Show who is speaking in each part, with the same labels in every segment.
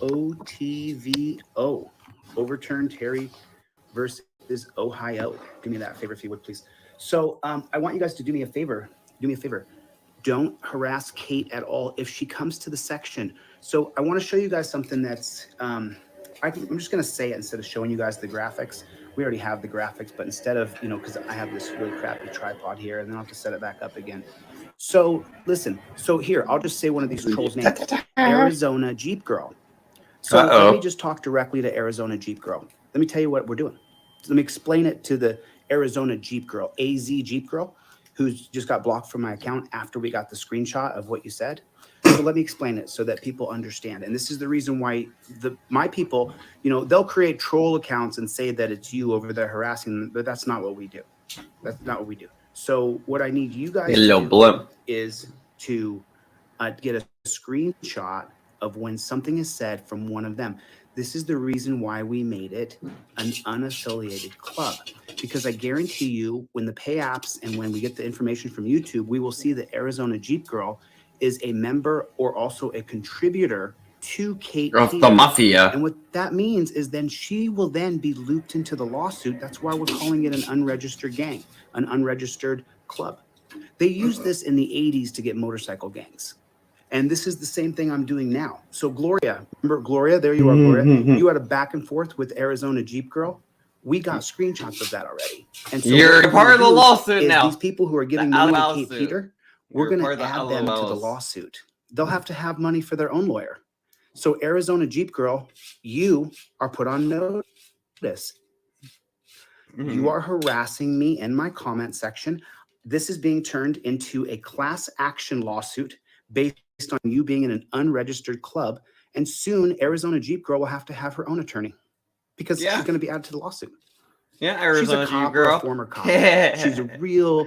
Speaker 1: OTVO. Overturn Terry versus Ohio. Do me that favor if you would, please. So I want you guys to do me a favor. Do me a favor. Don't harass Kate at all if she comes to the section. So I want to show you guys something that's, I'm just going to say it instead of showing you guys the graphics. We already have the graphics, but instead of, because I have this really crappy tripod here and then I'll have to set it back up again. So listen, so here, I'll just say one of these trolls' names, Arizona Jeep Girl. So let me
Speaker 2: Uh-oh.
Speaker 1: just talk directly to Arizona Jeep Girl. Let me tell you what we're doing. So let me explain it to the Arizona Jeep Girl, AZ Jeep Girl, who's just got blocked from my account after we got the screenshot of what you said. So let me explain it so that people understand. And this is the reason why my people, they'll create troll accounts and say that it's you over there harassing them, but that's not what we do. That's not what we do. So what I need you guys to
Speaker 2: Hello,
Speaker 1: do
Speaker 2: blimp.
Speaker 1: is to get a screenshot of when something is said from one of them. This is the reason why we made it an unaffiliated club. Because I guarantee you, when the pay apps and when we get the information from YouTube, we will see that Arizona Jeep Girl is a member or also a contributor to Kate
Speaker 2: Of the
Speaker 1: Peters.
Speaker 2: Mafia.
Speaker 1: And what that means is then she will then be looped into the lawsuit. That's why we're calling it an unregistered gang, an unregistered club. They used this in the 80s to get motorcycle gangs. And this is the same thing I'm doing now. So Gloria, remember Gloria? There you are, Gloria. You had a back and forth with Arizona Jeep Girl. We got screenshots of that already. And so what
Speaker 2: You're
Speaker 1: we're going
Speaker 2: part
Speaker 1: to
Speaker 2: of the
Speaker 1: do
Speaker 2: lawsuit
Speaker 1: is
Speaker 2: now.
Speaker 1: these people who are
Speaker 2: The
Speaker 1: giving money to Kate
Speaker 2: lawsuit.
Speaker 1: Peter, we're
Speaker 2: You're
Speaker 1: going
Speaker 2: part
Speaker 1: to
Speaker 2: of the
Speaker 1: add them to the
Speaker 2: LOLs.
Speaker 1: lawsuit. They'll have to have money for their own lawyer. So Arizona Jeep Girl, you are put on notice. You are harassing me in my comment section. This is being turned into a class action lawsuit based on you being in an unregistered club. And soon, Arizona Jeep Girl will have to have her own attorney because she's
Speaker 2: Yeah.
Speaker 1: going to be added to the lawsuit.
Speaker 2: Yeah,
Speaker 1: She's a
Speaker 2: Arizona Jeep
Speaker 1: cop or a
Speaker 2: girl.
Speaker 1: former cop. She's a real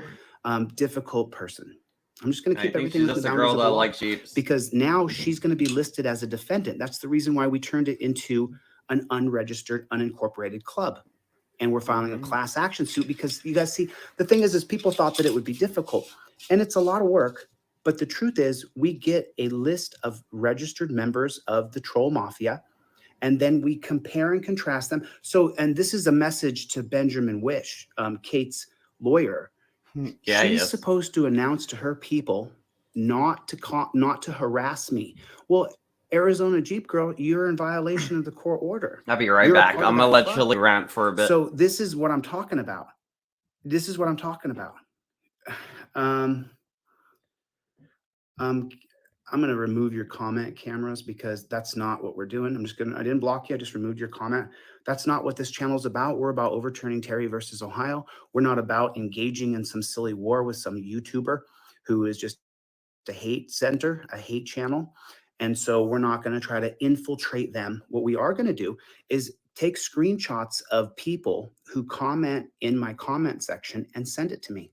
Speaker 1: difficult person. I'm just going to
Speaker 2: I
Speaker 1: keep
Speaker 2: think
Speaker 1: everything
Speaker 2: she's
Speaker 1: within
Speaker 2: just
Speaker 1: the
Speaker 2: a
Speaker 1: boundaries
Speaker 2: girl
Speaker 1: of
Speaker 2: that
Speaker 1: the law
Speaker 2: likes Jeeps.
Speaker 1: because now she's going to be listed as a defendant. That's the reason why we turned it into an unregistered, unincorporated club. And we're filing a class action suit because you guys see, the thing is people thought that it would be difficult. And it's a lot of work. But the truth is, we get a list of registered members of the Troll Mafia, and then we compare and contrast them. So, and this is a message to Benjamin Wish, Kate's lawyer.
Speaker 2: Yeah,
Speaker 1: She's
Speaker 2: yes.
Speaker 1: supposed to announce to her people not to harass me. Well, Arizona Jeep Girl, you're in violation of the court order.
Speaker 2: I'll be right
Speaker 1: You're a
Speaker 2: back.
Speaker 1: part
Speaker 2: I'm
Speaker 1: of
Speaker 2: gonna
Speaker 1: that
Speaker 2: let
Speaker 1: club.
Speaker 2: Chili rant for a bit.
Speaker 1: So this is what I'm talking about. This is what I'm talking about. Um, um, I'm going to remove your comment cameras because that's not what we're doing. I didn't block you. I just removed your comment. That's not what this channel is about. We're about overturning Terry versus Ohio. We're not about engaging in some silly war with some YouTuber who is just a hate center, a hate channel. And so we're not going to try to infiltrate them. What we are going to do is take screenshots of people who comment in my comment section and send it to me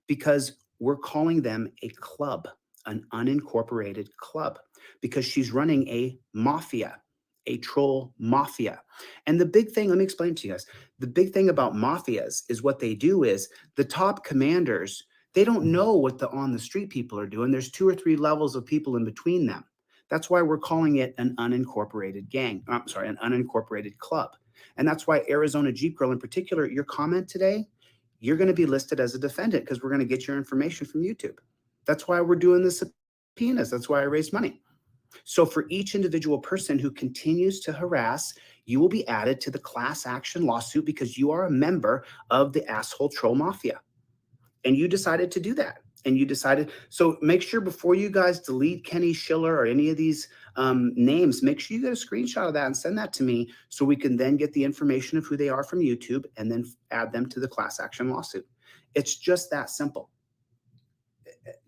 Speaker 1: because we're calling them a club, an unincorporated club, because she's running a mafia, a troll mafia. And the big thing, let me explain to you guys, the big thing about mafias is what they do is the top commanders, they don't know what the on the street people are doing. There's 2 or 3 levels of people in between them. That's why we're calling it an unincorporated gang. I'm sorry, an unincorporated club. And that's why Arizona Jeep Girl in particular, your comment today, you're going to be listed as a defendant because we're going to get your information from YouTube. That's why we're doing the subpoenas. That's why I raised money. So for each individual person who continues to harass, you will be added to the class action lawsuit because you are a member of the asshole troll mafia. And you decided to do that. And you decided, so make sure before you guys delete Kenny Schiller or any of these names, make sure you get a screenshot of that and send that to me so we can then get the information of who they are from YouTube and then add them to the class action lawsuit. It's just that simple.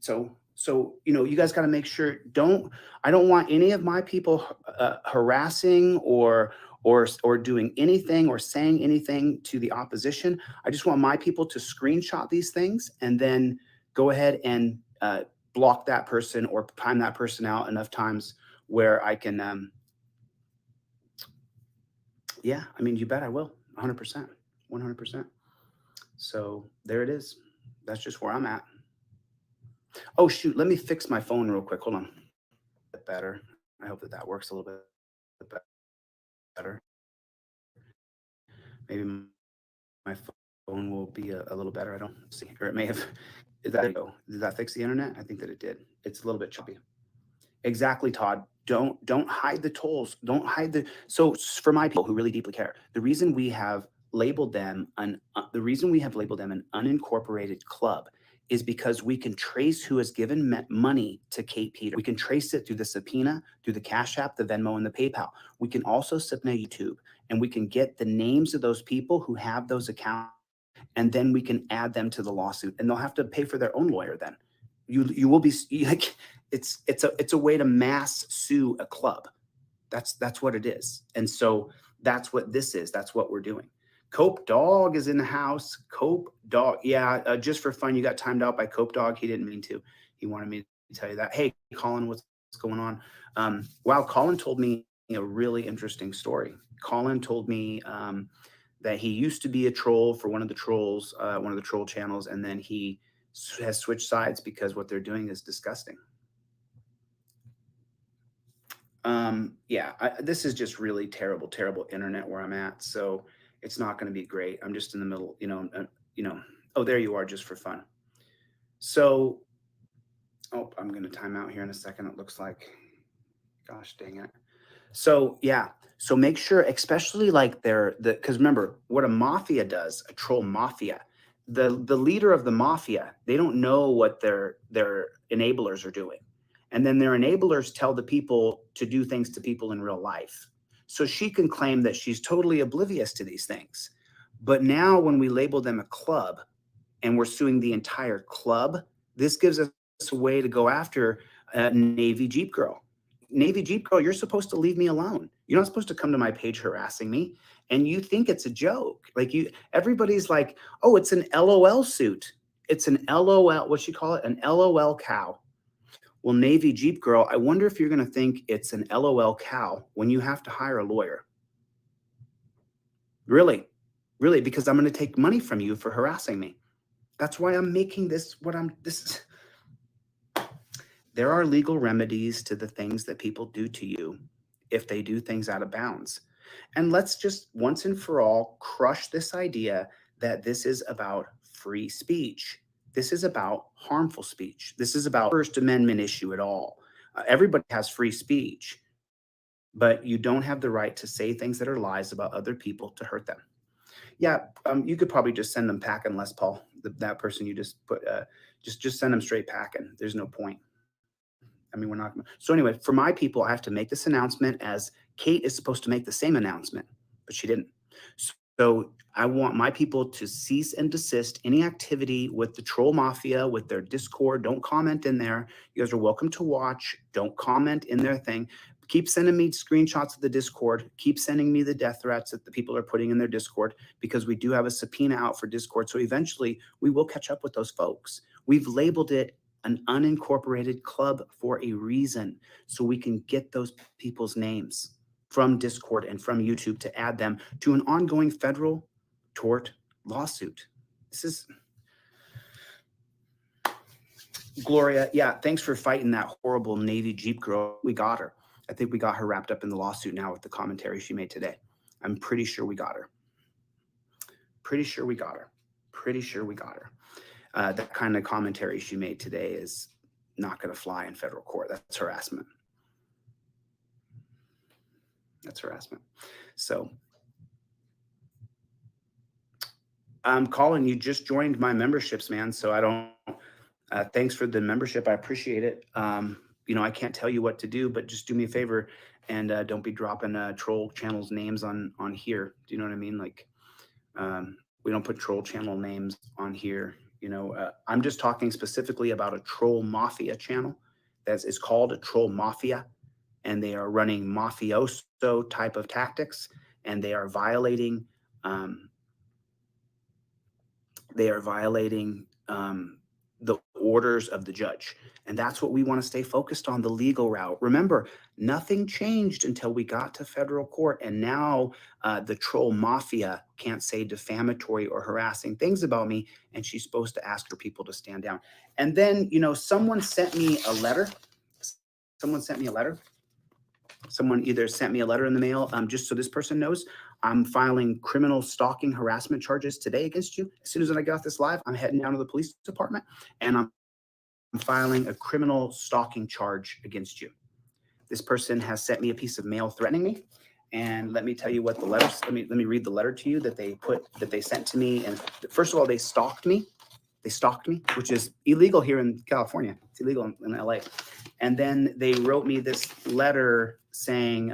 Speaker 1: So you guys got to make sure I don't want any of my people harassing or doing anything or saying anything to the opposition. I just want my people to screenshot these things and then go ahead and block that person or time that person out enough times where I can yeah, I mean, you bet I will. 100%. 100%. So there it is. That's just where I'm at. Oh shoot, let me fix my phone real quick. Hold on. Better. I hope that works a little bit better. better. Maybe my phone will be a little better. I don't see, or it may have. Did that fix the internet? I think that it did. It's a little bit choppy. Exactly, Todd. Don't hide the tolls. Don't hide the. So for my people who really deeply care, the reason we have labeled them an unincorporated club is because we can trace who has given money to Kate Peter. We can trace it through the subpoena, through the Cash App, the Venmo, and the PayPal. We can also subpoena YouTube, and we can get the names of those people who have those accounts, and then we can add them to the lawsuit, and they'll have to pay for their own lawyer. Then you will be like, it's a way to mass sue a club. That's what it is, and so that's what this is. That's what we're doing. Cope Dog is in the house. Cope Dog, yeah. Just for fun, you got timed out by Cope Dog. He didn't mean to. He wanted me to tell you that. Hey, Colin, what's going on? Wow, Colin told me a really interesting story. Colin told me that he used to be a troll for one of the troll channels, and then he has switched sides because what they're doing is disgusting. Yeah, this is just really terrible internet where I'm at. So it's not going to be great. I'm just in the middle, oh, there you are, just for fun. So, oh, I'm going to time out here in a second. It looks like, gosh, dang it. So yeah, so make sure, especially like because remember what a mafia does, a troll mafia, the leader of the mafia, they don't know what their enablers are doing. And then their enablers tell the people to do things to people in real life. So she can claim that she's totally oblivious to these things. But now when we label them a club and we're suing the entire club, this gives us a way to go after Navy Jeep Girl. Navy Jeep Girl, you're supposed to leave me alone. You're not supposed to come to my page harassing me. And you think it's a joke. Like everybody's like, oh, it's an LOL suit. It's an LOL, what you call it? An LOL cow. Well, Navy Jeep Girl, I wonder if you're going to think it's an LOL cow when you have to hire a lawyer. Really, because I'm going to take money from you for harassing me. That's why I'm making this There are legal remedies to the things that people do to you if they do things out of bounds. And let's just once and for all crush this idea that this is about free speech. This is about harmful speech. This is about First Amendment issue at all. Everybody has free speech, but you don't have the right to say things that are lies about other people to hurt them. Yeah, you could probably just send them packing, Les Paul. That person you just put, just send them straight packing. There's no point. I mean, we're not. So anyway, for my people, I have to make this announcement as Kate is supposed to make the same announcement, but she didn't. So I want my people to cease and desist any activity with the Troll Mafia, with their Discord. Don't comment in there. You guys are welcome to watch. Don't comment in their thing. Keep sending me screenshots of the Discord. Keep sending me the death threats that the people are putting in their Discord, because we do have a subpoena out for Discord. So eventually we will catch up with those folks. We've labeled it an unincorporated club for a reason, so we can get those people's names from Discord and from YouTube to add them to an ongoing federal tort lawsuit. This is Gloria. Yeah, thanks for fighting that horrible Navy Jeep Girl. We got her. I think we got her wrapped up in the lawsuit now with the commentary she made today. I'm pretty sure we got her. Pretty sure we got her. That kind of commentary she made today is not going to fly in federal court. That's harassment. So, Colin, you just joined my memberships, man. So I don't. Thanks for the membership. I appreciate it. I can't tell you what to do, but just do me a favor and don't be dropping troll channels names on here. Do you know what I mean? Like, we don't put troll channel names on here. I'm just talking specifically about a Troll Mafia channel that is called a Troll Mafia, and they are running mafioso type of tactics, and they are violating the orders of the judge. And that's what we want to stay focused on, the legal route. Remember, nothing changed until we got to federal court. And now the Troll Mafia can't say defamatory or harassing things about me. And she's supposed to ask her people to stand down. And then, someone sent me a letter. Someone either sent me a letter in the mail. Just so this person knows, I'm filing criminal stalking harassment charges today against you. As soon as I get off this live, I'm heading down to the police department and I'm filing a criminal stalking charge against you. This person has sent me a piece of mail threatening me. And let me tell you what the letters, let me read the letter to you that they sent to me. And first of all, they stalked me. They stalked me, which is illegal here in California. It's illegal in LA. And then they wrote me this letter saying,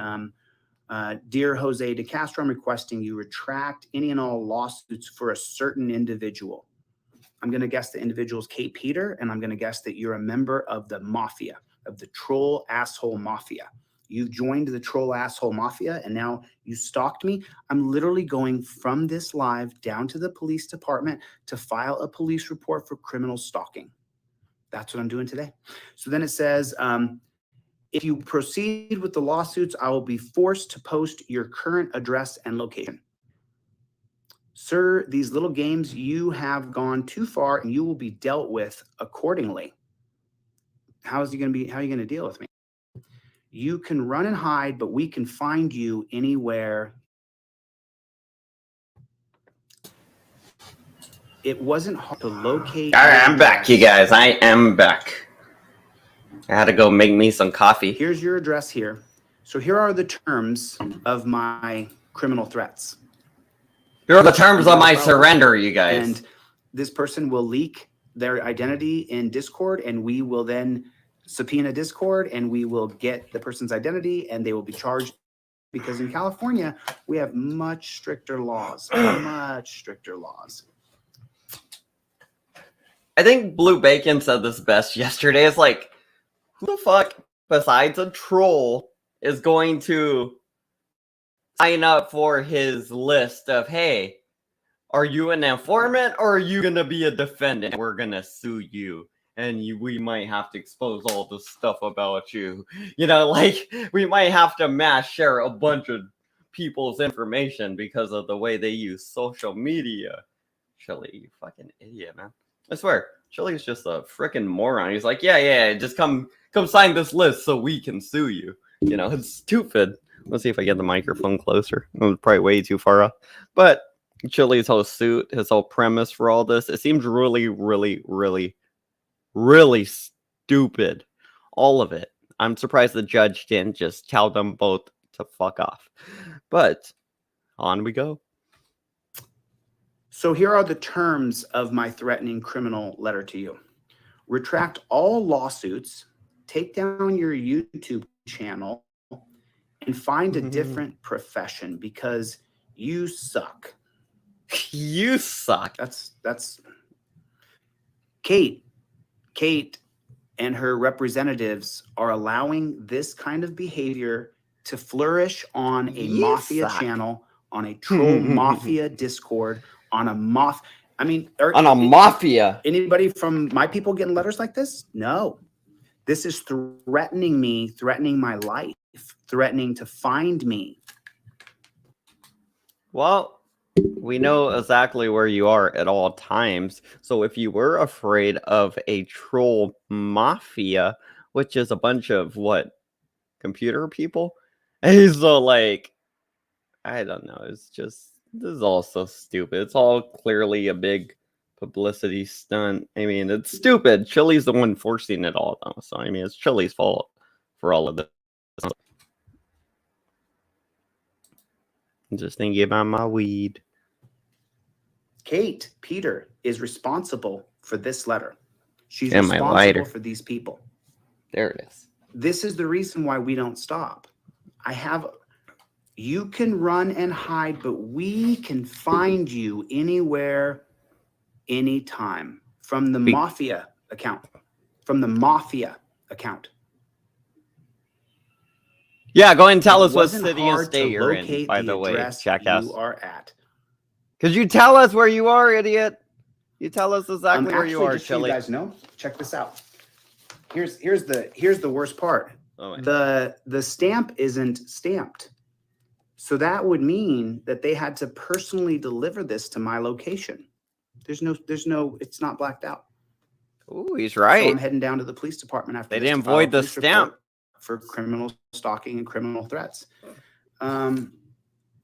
Speaker 1: Dear Jose de Castro, I'm requesting you retract any and all lawsuits for a certain individual. I'm going to guess the individual is Kate Peter, and I'm going to guess that you're a member of the mafia, of the Troll Asshole Mafia. You've joined the Troll Asshole Mafia, and now you stalked me. I'm literally going from this live down to the police department to file a police report for criminal stalking. That's what I'm doing today. So then it says, if you proceed with the lawsuits, I will be forced to post your current address and location. Sir, these little games, you have gone too far and you will be dealt with accordingly. How are you going to deal with me? You can run and hide, but we can find you anywhere. It wasn't hard to locate.
Speaker 2: All right, I'm back, you guys. I am back. I had to go make me some coffee.
Speaker 1: Here's your address here. So here are the terms of my criminal threats.
Speaker 2: Here are the terms of my surrender, you guys.
Speaker 1: And this person will leak their identity in Discord, and we will then subpoena Discord, and we will get the person's identity, and they will be charged. Because in California, we have much stricter laws, much stricter laws.
Speaker 2: I think Blue Bacon said this best yesterday. It's like, who the fuck besides a troll is going to sign up for his list of, hey, are you an informant or are you going to be a defendant? We're going to sue you. And we might have to expose all this stuff about you. You know, like, we might have to mass share a bunch of people's information because of the way they use social media. Chili, you fucking idiot, man. I swear, Chili's just a freaking moron. He's like, yeah, just come sign this list so we can sue you. You know, it's stupid. Let's see if I get the microphone closer. It was probably way too far up. But Chili's whole suit, his whole premise for all this, it seems really, really, really, really stupid. All of it. I'm surprised the judge didn't just tell them both to fuck off. But on we go.
Speaker 1: So here are the terms of my threatening criminal letter to you. Retract all lawsuits, take down your YouTube channel, and find a different profession because you suck.
Speaker 2: You suck.
Speaker 1: That's Kate and her representatives are allowing this kind of behavior to flourish on a mafia channel, on a Troll Mafia Discord, on a
Speaker 2: mafia.
Speaker 1: Anybody from my people getting letters like this? No. This is threatening me, threatening my life, threatening to find me.
Speaker 2: Well, we know exactly where you are at all times. So if you were afraid of a troll mafia, which is a bunch of computer people? And so like, I don't know. It's just, this is all so stupid. It's all clearly a big publicity stunt. I mean, it's stupid. Chili's the one forcing it all, though. So, I mean, it's Chili's fault for all of this. I'm just thinking about my weed.
Speaker 1: Kate Peter is responsible for this letter. She's
Speaker 2: And my
Speaker 1: responsible
Speaker 2: lighter.
Speaker 1: for these people.
Speaker 2: There it is.
Speaker 1: This is the reason why we don't stop. You can run and hide, but we can find you anywhere, anytime. From the mafia account. From the mafia account.
Speaker 2: Yeah, go ahead and tell us what
Speaker 1: Wasn't
Speaker 2: city and
Speaker 1: hard
Speaker 2: state
Speaker 1: to
Speaker 2: you're in,
Speaker 1: locate
Speaker 2: by
Speaker 1: the
Speaker 2: the way,
Speaker 1: address
Speaker 2: jackass.
Speaker 1: you are at.
Speaker 2: Could you tell us where you are, idiot? You tell us exactly where you are,
Speaker 1: just so you
Speaker 2: Chili.
Speaker 1: guys know, check this out. Here's the worst part.
Speaker 2: Oh,
Speaker 1: The stamp isn't stamped. So that would mean that they had to personally deliver this to my location. There's no, it's not blacked out.
Speaker 2: ooh, he's
Speaker 1: So
Speaker 2: right.
Speaker 1: I'm heading down to the police department after
Speaker 2: They
Speaker 1: this to
Speaker 2: didn't
Speaker 1: file a
Speaker 2: void the
Speaker 1: police
Speaker 2: stamp.
Speaker 1: report for criminal stalking and criminal threats.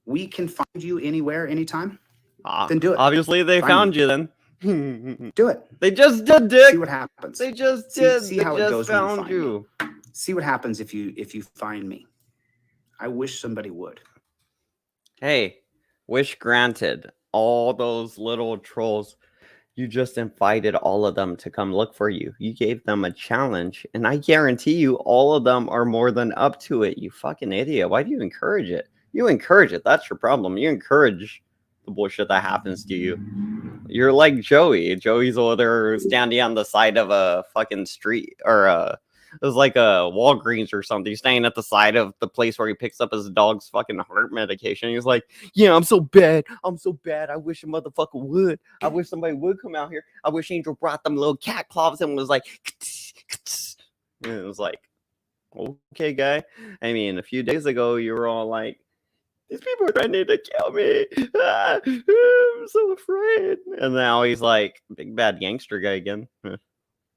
Speaker 1: We can find you anywhere, anytime. Then do it.
Speaker 2: Obviously, they found you then.
Speaker 1: Do it.
Speaker 2: They just did, Dick.
Speaker 1: See what happens.
Speaker 2: They just did.
Speaker 1: See
Speaker 2: They
Speaker 1: how it
Speaker 2: just
Speaker 1: goes when you
Speaker 2: found
Speaker 1: find
Speaker 2: you.
Speaker 1: me. See what happens if you find me. I wish somebody would.
Speaker 2: Hey, wish granted. All those little trolls, you just invited all of them to come look for you. You gave them a challenge, and I guarantee you all of them are more than up to it. You fucking idiot. Why do you encourage it? You encourage it. That's your problem. You encourage the bullshit that happens to you. You're like Joey. Joey's over there standing on the side of a fucking street, or it was like a Walgreens or something. He's standing at the side of the place where he picks up his dog's fucking heart medication. He's like, yeah, I'm so bad. I'm so bad. I wish a motherfucker would. I wish somebody would come out here. I wish Angel brought them little cat claws and was like, and it was like, okay, guy. I mean, a few days ago, you were all like, these people are trying to kill me. Ah, I'm so afraid. And now he's like, big bad gangster guy again.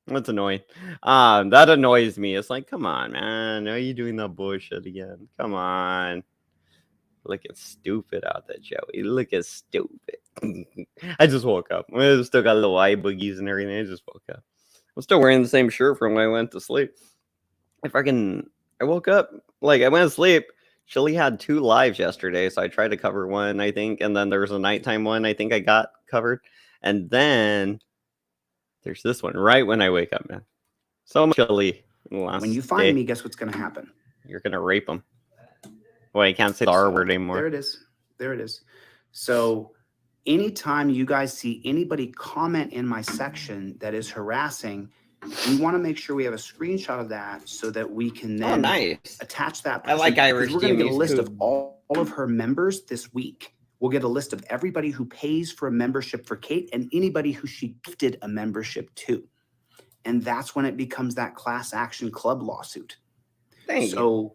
Speaker 2: That's annoying. That annoys me. It's like, come on, man. Are you doing that bullshit again? Come on. Looking stupid out there, Joey. Looking stupid. I just woke up. I still got little eye boogies and everything. I just woke up. I'm still wearing the same shirt from when I went to sleep. I woke up, like, I went to sleep. Chili had 2 lives yesterday, so I tried to cover one, I think, and then there was a nighttime one I think I got covered. And then there's this one right when I wake up, man. So much Chili in the last
Speaker 1: When you find me, guess what's going to happen?
Speaker 2: You're going to rape him. Well, I can't say the R word anymore.
Speaker 1: There it is. There it is. So anytime you guys see anybody comment in my section that is harassing, we want to make sure we have a screenshot of that so that we can then attach that person.
Speaker 2: I like Irish.
Speaker 1: We're going to get a list of all of her members this week. We'll get a list of everybody who pays for a membership for Kate and anybody who she gifted a membership to. And that's when it becomes that class action club lawsuit.
Speaker 2: Thank you.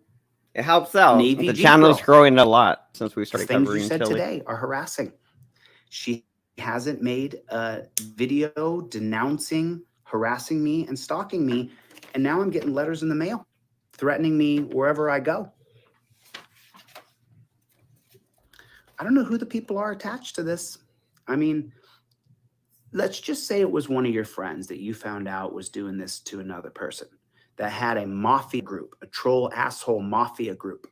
Speaker 2: It helps out.
Speaker 1: Navy
Speaker 2: the
Speaker 1: G
Speaker 2: channel's
Speaker 1: girl.
Speaker 2: growing a lot since we started
Speaker 1: Things
Speaker 2: covering
Speaker 1: you said
Speaker 2: Chili.
Speaker 1: today are harassing. She hasn't made a video denouncing, harassing me and stalking me. And now I'm getting letters in the mail threatening me wherever I go. I don't know who the people are attached to this. I mean, let's just say it was one of your friends that you found out was doing this to another person that had a mafia group, a troll asshole mafia group.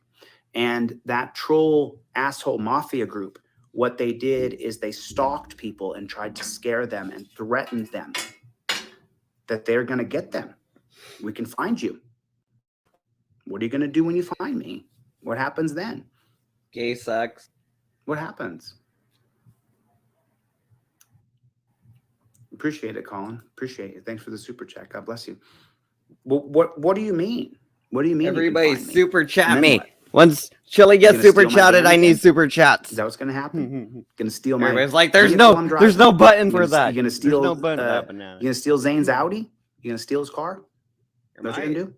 Speaker 1: And that troll asshole mafia group, what they did is they stalked people and tried to scare them and threatened them that they're going to get them. We can find you. What are you going to do when you find me? What happens then?
Speaker 2: Gay sex.
Speaker 1: What happens? Appreciate it, Colin. Appreciate it. Thanks for the super chat. God bless you. What do you mean? What do you mean?
Speaker 2: Everybody super chat me.
Speaker 1: What?
Speaker 2: Once Chili gets super chatted, I need super chats.
Speaker 1: Is that what's going to happen? Going to steal my...
Speaker 2: Everybody's like, there's no button for that.
Speaker 1: You're going to steal...
Speaker 2: There's no button for that banana.
Speaker 1: You're going to steal Zane's Audi? You're going to steal his car? That's what you're going to do?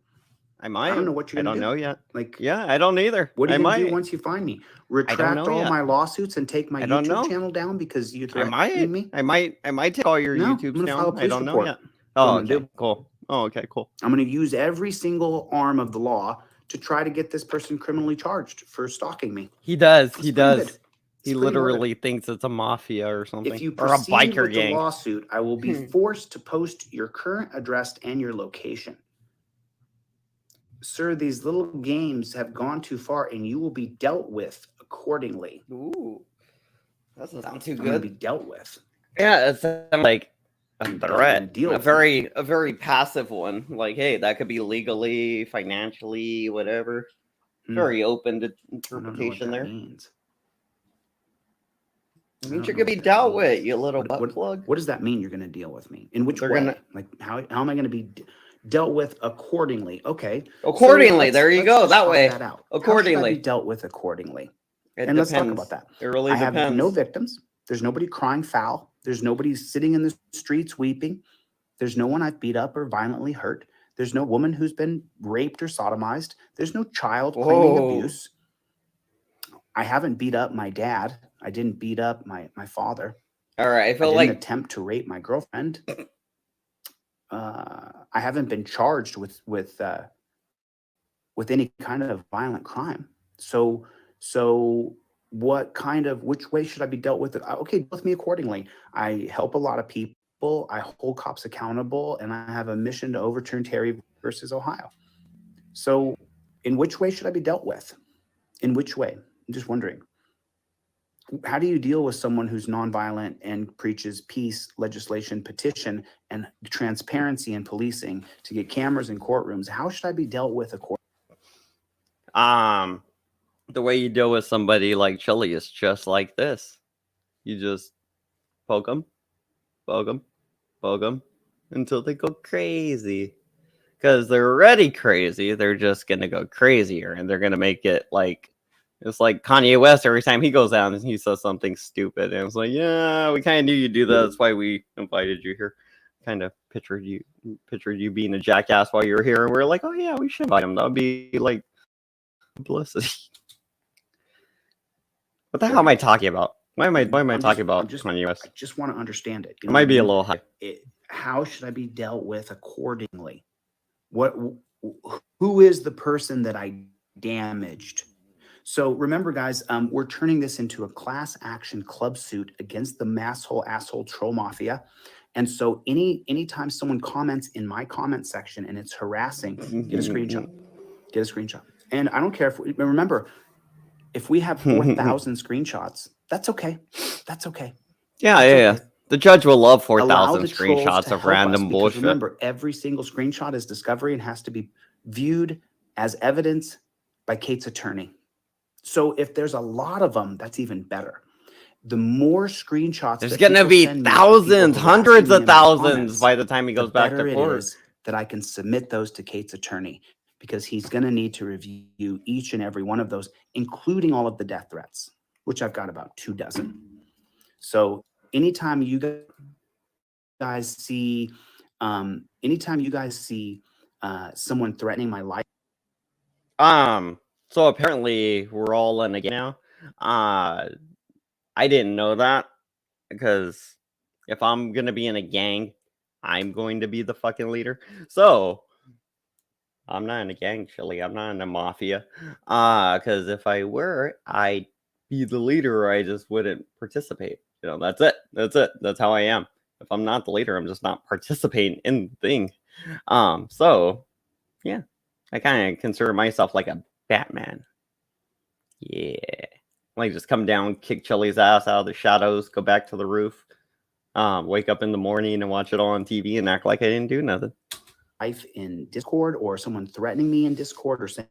Speaker 2: I might.
Speaker 1: I don't know what you're going to do.
Speaker 2: I don't know yet.
Speaker 1: Like,
Speaker 2: yeah, I don't either.
Speaker 1: What are you going to do once you find me? Retract all my lawsuits and take my YouTube channel down because you threatened me?
Speaker 2: I might take all your YouTubes down. I don't know yet. Oh, okay, cool. Oh, okay, cool.
Speaker 1: I'm going to use every single arm of the law to try to get this person criminally charged for stalking me.
Speaker 2: He does. He does. He literally thinks it's a mafia or something.
Speaker 1: If you
Speaker 2: or a biker
Speaker 1: with
Speaker 2: gang.
Speaker 1: The lawsuit, I will be forced to post your current address and your location. Sir, these little games have gone too far and you will be dealt with accordingly.
Speaker 2: Ooh. That doesn't sound too good.
Speaker 1: I'm going to be dealt with.
Speaker 2: Yeah, it sounds like a threat. A very passive one. Like, hey, that could be legally, financially, whatever. Very open to interpretation there.
Speaker 1: Means.
Speaker 2: It means you're going to be dealt with, you little butt plug.
Speaker 1: What does that mean you're going to deal with me? In which way? Like, how am I going to be dealt with accordingly? Okay.
Speaker 2: Accordingly, so there you go. That way.
Speaker 1: That out.
Speaker 2: Accordingly.
Speaker 1: How should I be dealt with accordingly?
Speaker 2: And let's
Speaker 1: talk about that.
Speaker 2: It really depends.
Speaker 1: I have no victims. There's nobody crying foul. There's nobody sitting in the streets weeping. There's no one I've beat up or violently hurt. There's no woman who's been raped or sodomized. There's no child claiming abuse. I haven't beat up my dad. I didn't beat up my father.
Speaker 2: All right. I
Speaker 1: didn't attempt to rape my girlfriend. I haven't been charged with with any kind of violent crime. So which way should I be dealt with? Okay, deal with me accordingly. I help a lot of people. I hold cops accountable, and I have a mission to overturn Terry versus Ohio. So in which way should I be dealt with? In which way? I'm just wondering. How do you deal with someone who's nonviolent and preaches peace, legislation, petition, and transparency in policing to get cameras in courtrooms? How should I be dealt with accordingly?
Speaker 2: The way you deal with somebody like Chili is just like this. You just poke them, poke them, poke them until they go crazy. Because they're already crazy, they're just gonna go crazier, and they're gonna make it like it's like Kanye West every time he goes out and he says something stupid, and it's like, yeah, we kind of knew you'd do that. That's why we invited you here. Kind of pictured you being a jackass while you were here, and we're like, oh yeah, we should invite him. That would be like publicity. What the hell am I talking about? Why am I talking about Kanye West?
Speaker 1: I just want to understand it.
Speaker 2: It might be a little high.
Speaker 1: How should I be dealt with accordingly? Who is the person that I damaged? So remember, guys, we're turning this into a class action club suit against the asshole troll mafia. And so anytime someone comments in my comment section and it's harassing, get a screenshot. Get a screenshot. And I don't care remember, if we have 4,000 screenshots, that's okay. That's okay.
Speaker 2: Yeah,
Speaker 1: that's
Speaker 2: yeah.
Speaker 1: Okay.
Speaker 2: The judge will love 4,000 screenshots of random bullshit.
Speaker 1: Remember, every single screenshot is discovery and has to be viewed as evidence by Kate's attorney. So if there's a lot of them, that's even better. The more screenshots,
Speaker 2: there's going to be thousands, hundreds of thousands by the time he goes back to court.
Speaker 1: That I can submit those to Kate's attorney, because he's going to need to review each and every one of those, including all of the death threats, which I've got about 24. So anytime you guys see someone threatening my life.
Speaker 2: So apparently we're all in a game now. I didn't know that, because if I'm going to be in a gang, I'm going to be the fucking leader. So I'm not in a gang, Chili. I'm not in a mafia. Because if I were, I'd be the leader, or I just wouldn't participate. You know, that's it. That's it. That's how I am. If I'm not the leader, I'm just not participating in the thing. So yeah, I kind of consider myself like a Batman. Yeah. Like just come down, kick Chili's ass out of the shadows, go back to the roof, wake up in the morning and watch it all on TV and act like I didn't do nothing.
Speaker 1: Life in Discord, or someone threatening me in Discord, or saying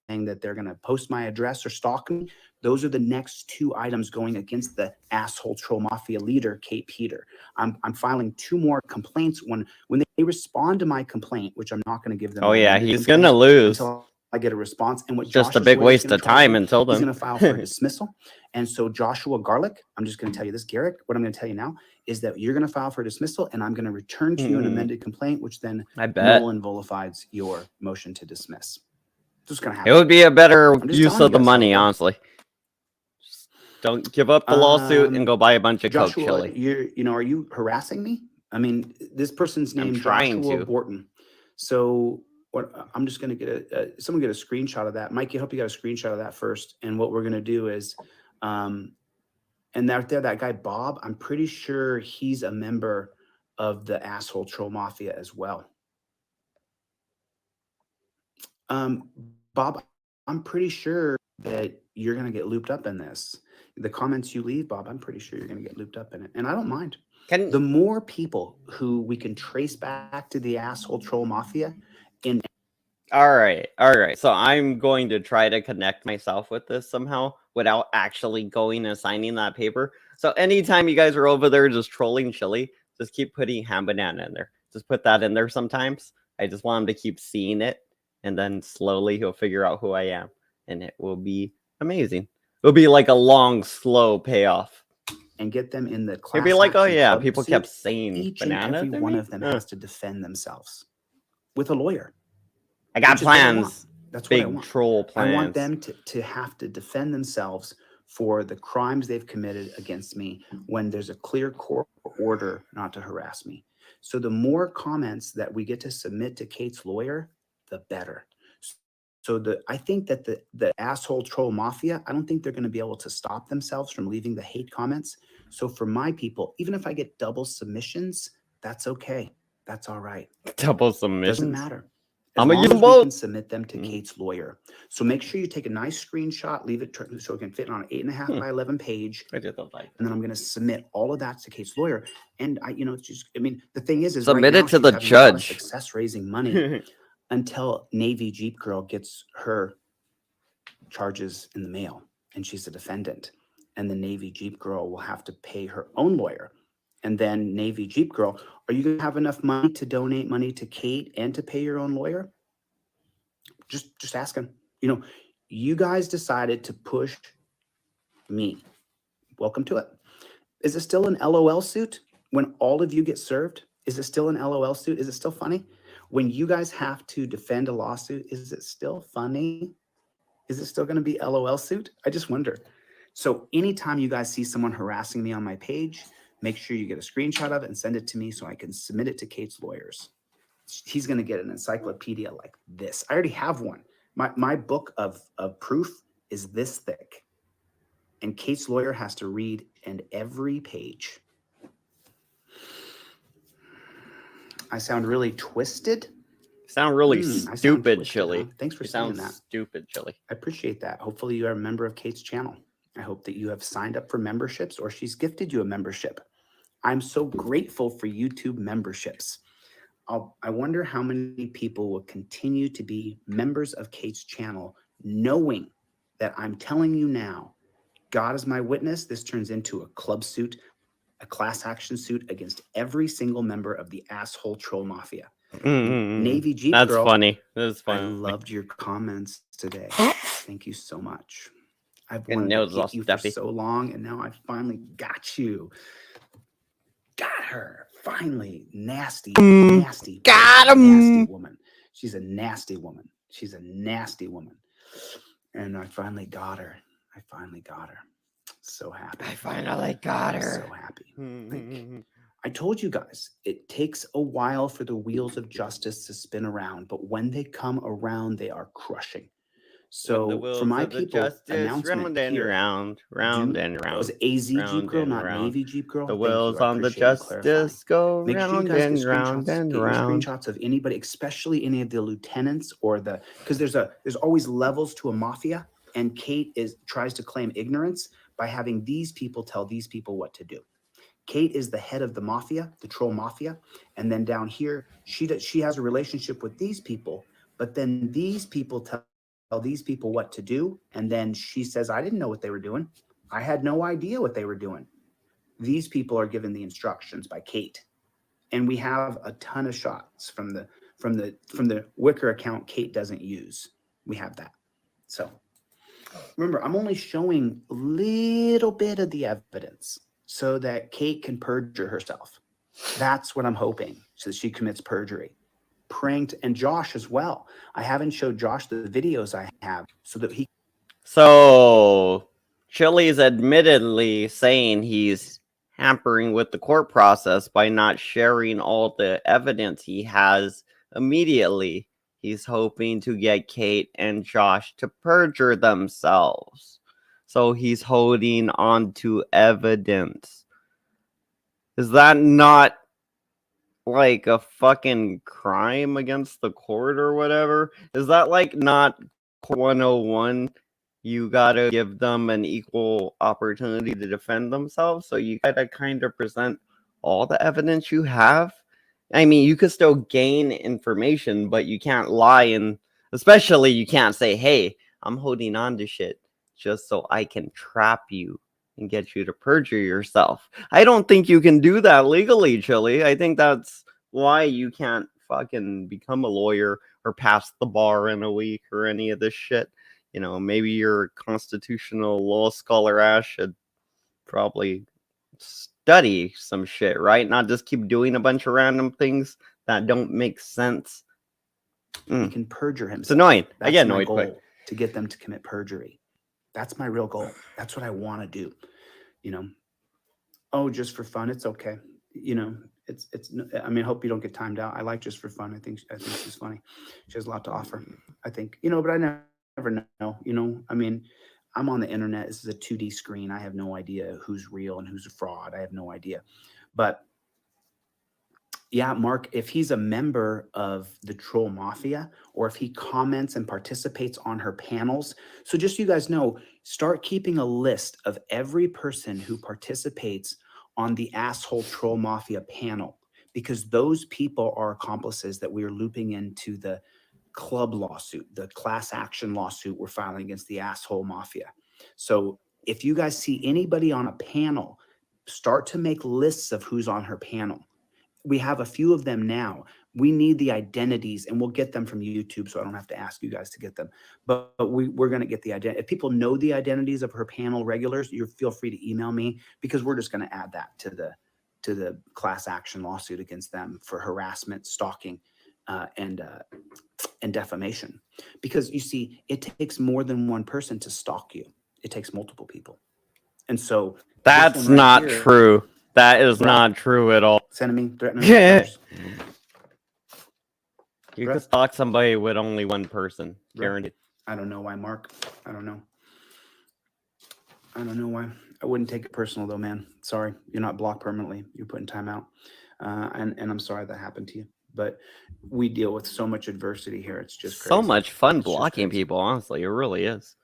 Speaker 1: that they're going to post my address or stalk me. Those are the next 2 items going against the asshole troll mafia leader, Kate Peter. I'm filing 2 more complaints. When they respond to my complaint, which I'm not going to give them.
Speaker 2: Oh yeah, he's going to lose.
Speaker 1: Until I get a response. And what
Speaker 2: just a big waste of time until then.
Speaker 1: He's going to file for dismissal. And so Joshua Garlic, I'm just going to tell you this, Garrick, what I'm going to tell you now is that you're going to file for dismissal, and I'm going to return to you an amended complaint, which then null and vilifies your motion to dismiss. It's just going to happen.
Speaker 2: It would be a better use of the money, honestly. Just don't give up the lawsuit and go buy a bunch of Coke, Chili.
Speaker 1: Are you harassing me? I mean, this person's name is Joshua Borton. So I'm just going to get someone get a screenshot of that. Mike, I hope you got a screenshot of that first. And what we're going to do is, and that guy, Bob, I'm pretty sure he's a member of the asshole troll mafia as well. Bob, I'm pretty sure that you're going to get looped up in this. The comments you leave, Bob, I'm pretty sure you're going to get looped up in it. And I don't mind. The more people who we can trace back to the asshole troll mafia.
Speaker 2: All right. So I'm going to try to connect myself with this somehow without actually going and signing that paper. So anytime you guys are over there just trolling Chili, just keep putting HandBanana in there. Just put that in there sometimes. I just want him to keep seeing it, and then slowly he'll figure out who I am, and it will be amazing. It'll be like a long, slow payoff.
Speaker 1: And get them in the class.
Speaker 2: He'll be like, oh yeah, people kept saying
Speaker 1: each
Speaker 2: banana.
Speaker 1: And every one of them has to defend themselves with a lawyer.
Speaker 2: I got plans.
Speaker 1: That's what I want.
Speaker 2: Big troll plans.
Speaker 1: I want them to have to defend themselves for the crimes they've committed against me when there's a clear court order not to harass me. So the more comments that we get to submit to Kate's lawyer, the better. So I think that the asshole troll mafia, I don't think they're going to be able to stop themselves from leaving the hate comments. So for my people, even if I get double submissions, that's okay. That's all right.
Speaker 2: Double
Speaker 1: Doesn't
Speaker 2: submissions.
Speaker 1: matter.
Speaker 2: I'm
Speaker 1: As
Speaker 2: gonna use
Speaker 1: long
Speaker 2: them
Speaker 1: as we can
Speaker 2: both.
Speaker 1: submit them to Kate's lawyer. So make sure you take a nice screenshot, leave it so it can fit on an 8.5 by 11 page.
Speaker 2: I did that like.
Speaker 1: And then I'm going to submit all of that to Kate's lawyer. And it's just, I mean, the thing is
Speaker 2: Submit
Speaker 1: right
Speaker 2: it
Speaker 1: now
Speaker 2: to
Speaker 1: she's
Speaker 2: the
Speaker 1: having a lot of
Speaker 2: judge.
Speaker 1: success raising money until Navy Jeep Girl gets her charges in the mail and she's a defendant. And the Navy Jeep Girl will have to pay her own lawyer. And then Navy Jeep Girl, are you going to have enough money to donate money to Kate and to pay your own lawyer? Just asking. You guys decided to push me. Welcome to it. Is it still an LOL suit when all of you get served? Is it still an LOL suit? Is it still funny? When you guys have to defend a lawsuit, is it still funny? Is it still going to be LOL suit? I just wonder. So anytime you guys see someone harassing me on my page, make sure you get a screenshot of it and send it to me so I can submit it to Kate's lawyers. He's going to get an encyclopedia like this. I already have one. My book of proof is this thick. And Kate's lawyer has to read and every page. I sound really twisted.
Speaker 2: Sound really
Speaker 1: I sound
Speaker 2: stupid,
Speaker 1: twisted,
Speaker 2: Chili.
Speaker 1: huh? Thanks for
Speaker 2: You
Speaker 1: saying
Speaker 2: sound
Speaker 1: that.
Speaker 2: stupid, Chili.
Speaker 1: I appreciate that. Hopefully you are a member of Kate's channel. I hope that you have signed up for memberships or she's gifted you a membership. I'm so grateful for YouTube memberships. I wonder how many people will continue to be members of Kate's channel knowing that I'm telling you now, God is my witness, this turns into a club suit, a class action suit against every single member of the asshole troll mafia. Navy Jeep
Speaker 2: That's
Speaker 1: Girl.
Speaker 2: funny. That's funny.
Speaker 1: I loved your comments today. Thank you so much. I've wanted to get you for so long, and now I finally got you. Got her. Finally. Nasty. Nasty.
Speaker 2: Got him.
Speaker 1: Nasty woman. She's a nasty woman. She's a nasty woman. And I finally got her. I finally got her. So happy.
Speaker 2: I finally got her.
Speaker 1: So happy. I told you guys, it takes a while for the wheels of justice to spin around, but when they come around, they are crushing. So for my people, announcement here.
Speaker 2: Round and round.
Speaker 1: That was AZ Jeep Girl, not Navy Jeep Girl.
Speaker 2: The wheels on the justice go
Speaker 1: Make sure you
Speaker 2: round
Speaker 1: guys
Speaker 2: and
Speaker 1: get
Speaker 2: round and round.
Speaker 1: screenshots of anybody, especially any of the lieutenants or because there's always levels to a mafia, and Kate tries to claim ignorance by having these people tell these people what to do. Kate is the head of the mafia, the troll mafia, and then down here she has a relationship with these people, but then these people tell these people what to do, and then she says, I didn't know what they were doing. I had no idea what they were doing. These people are given the instructions by Kate, and we have a ton of shots from the Wicker account Kate doesn't use. We have that. So remember, I'm only showing a little bit of the evidence so that Kate can perjure herself. That's what I'm hoping, so that she commits perjury. Pranked, and Josh as well. I haven't showed Josh the videos I have so that he.
Speaker 2: So Chili's admittedly saying he's hampering with the court process by not sharing all the evidence he has immediately. He's hoping to get Kate and Josh to perjure themselves. So he's holding on to evidence. Is that not like a fucking crime against the court or whatever? Is that like not 101? You gotta give them an equal opportunity to defend themselves. So you gotta kind of present all the evidence you have. I mean, you could still gain information, but you can't lie, and especially you can't say, hey, I'm holding on to shit just so I can trap you and get you to perjure yourself. I don't think you can do that legally, Chili. I think that's why you can't fucking become a lawyer or pass the bar in a week or any of this shit. You know, maybe your constitutional law scholar ass should probably study some shit, right? Not just keep doing a bunch of random things that don't make sense.
Speaker 1: He can perjure himself.
Speaker 2: It's annoying.
Speaker 1: That's
Speaker 2: I get
Speaker 1: my
Speaker 2: annoyed
Speaker 1: goal,
Speaker 2: quick.
Speaker 1: to get them to commit perjury. That's my real goal. That's what I want to do. Oh, just for fun, it's okay. I mean, I hope you don't get timed out. I like just for fun. I think she's funny. She has a lot to offer. I think, but I never know, I mean, I'm on the internet. This is a 2D screen. I have no idea who's real and who's a fraud. I have no idea. But yeah, Mark, if he's a member of the Troll Mafia or if he comments and participates on her panels. So just so you guys know, start keeping a list of every person who participates on the asshole Troll Mafia panel, because those people are accomplices that we are looping into the club lawsuit, the class action lawsuit we're filing against the asshole mafia. So if you guys see anybody on a panel, start to make lists of who's on her panel. We have a few of them now. We need the identities, and we'll get them from YouTube, so I don't have to ask you guys to get them. But we're going to get the identity. If people know the identities of her panel regulars, you feel free to email me, because we're just going to add that to the class action lawsuit against them for harassment, stalking, and defamation. Because you see, it takes more than one person to stalk you. It takes multiple people. And so
Speaker 2: that's not true. That is not true at all.
Speaker 1: Sending me threatening letters.
Speaker 2: You could stalk somebody with only one person, guaranteed.
Speaker 1: I don't know why, Mark. I don't know why. I wouldn't take it personal though, man. Sorry, you're not blocked permanently. You're put in timeout, and I'm sorry that happened to you. But we deal with so much adversity here. It's just crazy.
Speaker 2: So much fun blocking people. Honestly, it really is.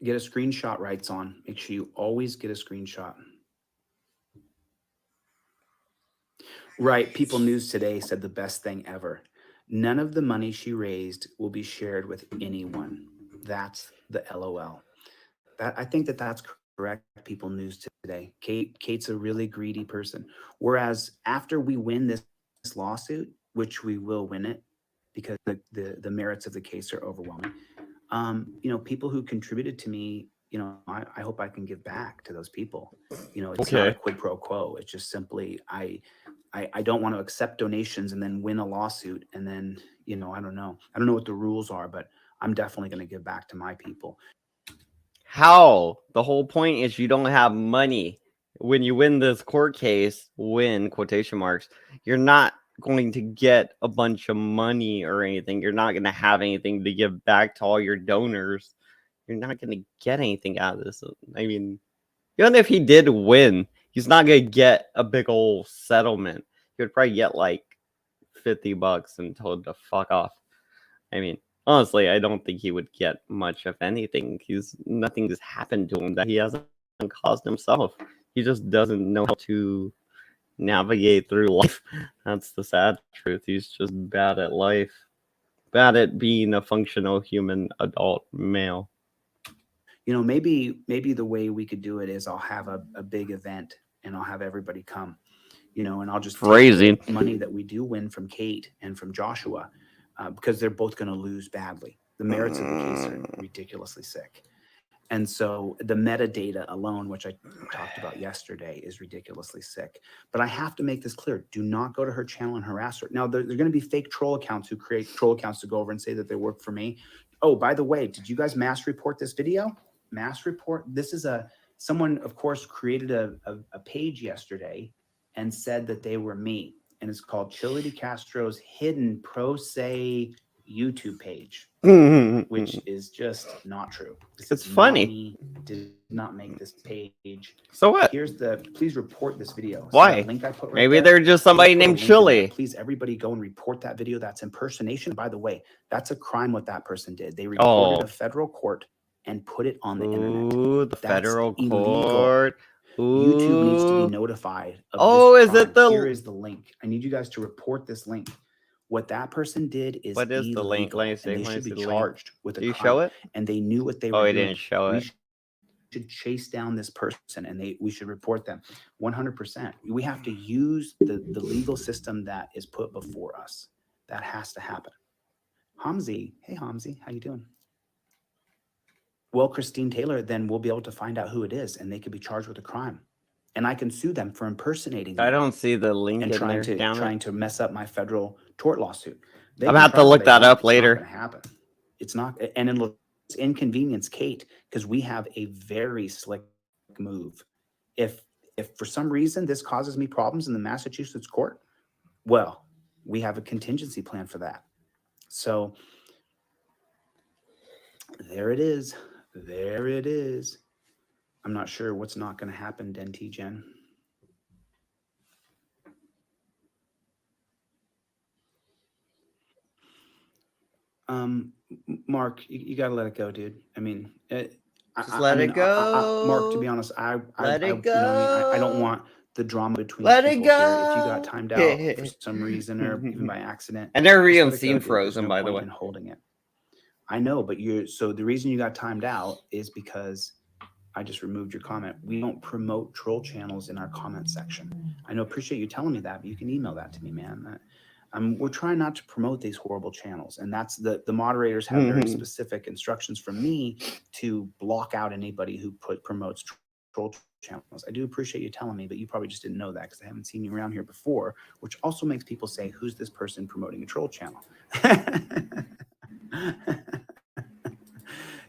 Speaker 1: Get a screenshot, Writes on. Make sure you always get a screenshot. Right. People News Today said the best thing ever. None of the money she raised will be shared with anyone. That's the LOL. I think that's correct. People News Today. Kate's a really greedy person. Whereas after we win this lawsuit, which we will win it because the merits of the case are overwhelming. People who contributed to me, I hope I can give back to those people. It's not a quid pro quo. It's just simply I don't want to accept donations and then win a lawsuit. And then, I don't know what the rules are, but I'm definitely going to give back to my people.
Speaker 2: How? The whole point is you don't have money. When you win this court case, win quotation marks, you're not going to get a bunch of money or anything. You're not going to have anything to give back to all your donors. You're not going to get anything out of this. I mean, even if he did win, he's not going to get a big old settlement. He would probably get like $50 and told to fuck off. I mean, honestly, I don't think he would get much of anything. Nothing has happened to him that he hasn't caused himself. He just doesn't know how to navigate through life. That's the sad truth. He's just bad at life. Bad at being a functional human adult male.
Speaker 1: Maybe the way we could do it is I'll have a big event and I'll have everybody come, and I'll just take the money that we do win from Kate and from Joshua, because they're both going to lose badly. The merits of the case are ridiculously sick. And so the metadata alone, which I talked about yesterday, is ridiculously sick. But I have to make this clear. Do not go to her channel and harass her. Now, there's going to be fake troll accounts who create troll accounts to go over and say that they work for me. Oh, by the way, did you guys mass report this video? Mass report? This is someone, of course, created a page yesterday and said that they were me. And it's called Chili de Castro's Hidden Pro Se YouTube page, which is just not true.
Speaker 2: It's funny.
Speaker 1: Me, did not make this page.
Speaker 2: So what?
Speaker 1: Please report this video.
Speaker 2: Why?
Speaker 1: Link I put right
Speaker 2: Maybe
Speaker 1: there,
Speaker 2: they're just somebody named Chili.
Speaker 1: Please, everybody go and report that video. That's impersonation. By the way, that's a crime what that person did. They reported a federal court and put it on the internet.
Speaker 2: Ooh, the federal court.
Speaker 1: YouTube needs to be notified of this crime.
Speaker 2: Is it
Speaker 1: Here is the link. I need you guys to report this link. What that person did is
Speaker 2: what is the link? Let me see.
Speaker 1: And they should be charged with a crime.
Speaker 2: Do you show it?
Speaker 1: And they knew what they were doing.
Speaker 2: He didn't show it.
Speaker 1: We should chase down this person and we should report them 100%. We have to use the legal system that is put before us. That has to happen. Hamzi, hey Hamzi, how you doing? Well, Christine Taylor, then we'll be able to find out who it is and they could be charged with a crime. And I can sue them for impersonating them.
Speaker 2: I don't see the link
Speaker 1: and
Speaker 2: in
Speaker 1: trying to mess up my federal tort lawsuit. They
Speaker 2: I'm
Speaker 1: can
Speaker 2: gonna have
Speaker 1: try
Speaker 2: to
Speaker 1: all
Speaker 2: look
Speaker 1: they
Speaker 2: that
Speaker 1: want.
Speaker 2: up
Speaker 1: It's not
Speaker 2: later.
Speaker 1: going to happen. It's not, and it'll inconvenience Kate because we have a very slick move. If for some reason this causes me problems in the Massachusetts court, well, we have a contingency plan for that. So there it is. There it is. I'm not sure what's not going to happen, Denti Jen. Mark, you got to let it go, dude. I mean,
Speaker 2: Just let it go.
Speaker 1: Mark, to be honest,
Speaker 2: Let it
Speaker 1: you know, what I mean, I don't
Speaker 2: go.
Speaker 1: want the drama between
Speaker 2: Let it
Speaker 1: people here. If you got
Speaker 2: go.
Speaker 1: timed out for some reason or even by accident,
Speaker 2: I never
Speaker 1: just
Speaker 2: even
Speaker 1: let it go,
Speaker 2: seen
Speaker 1: dude. There's
Speaker 2: Frozen,
Speaker 1: no
Speaker 2: by the
Speaker 1: point
Speaker 2: way.
Speaker 1: in holding it. I know, but so the reason you got timed out is because I just removed your comment. We don't promote troll channels in our comment section. I know, appreciate you telling me that, but you can email that to me, man. We're trying not to promote these horrible channels, and that's the moderators have very specific instructions from me to block out anybody who promotes troll channels. I do appreciate you telling me, but you probably just didn't know that because I haven't seen you around here before, which also makes people say, "Who's this person promoting a troll channel?"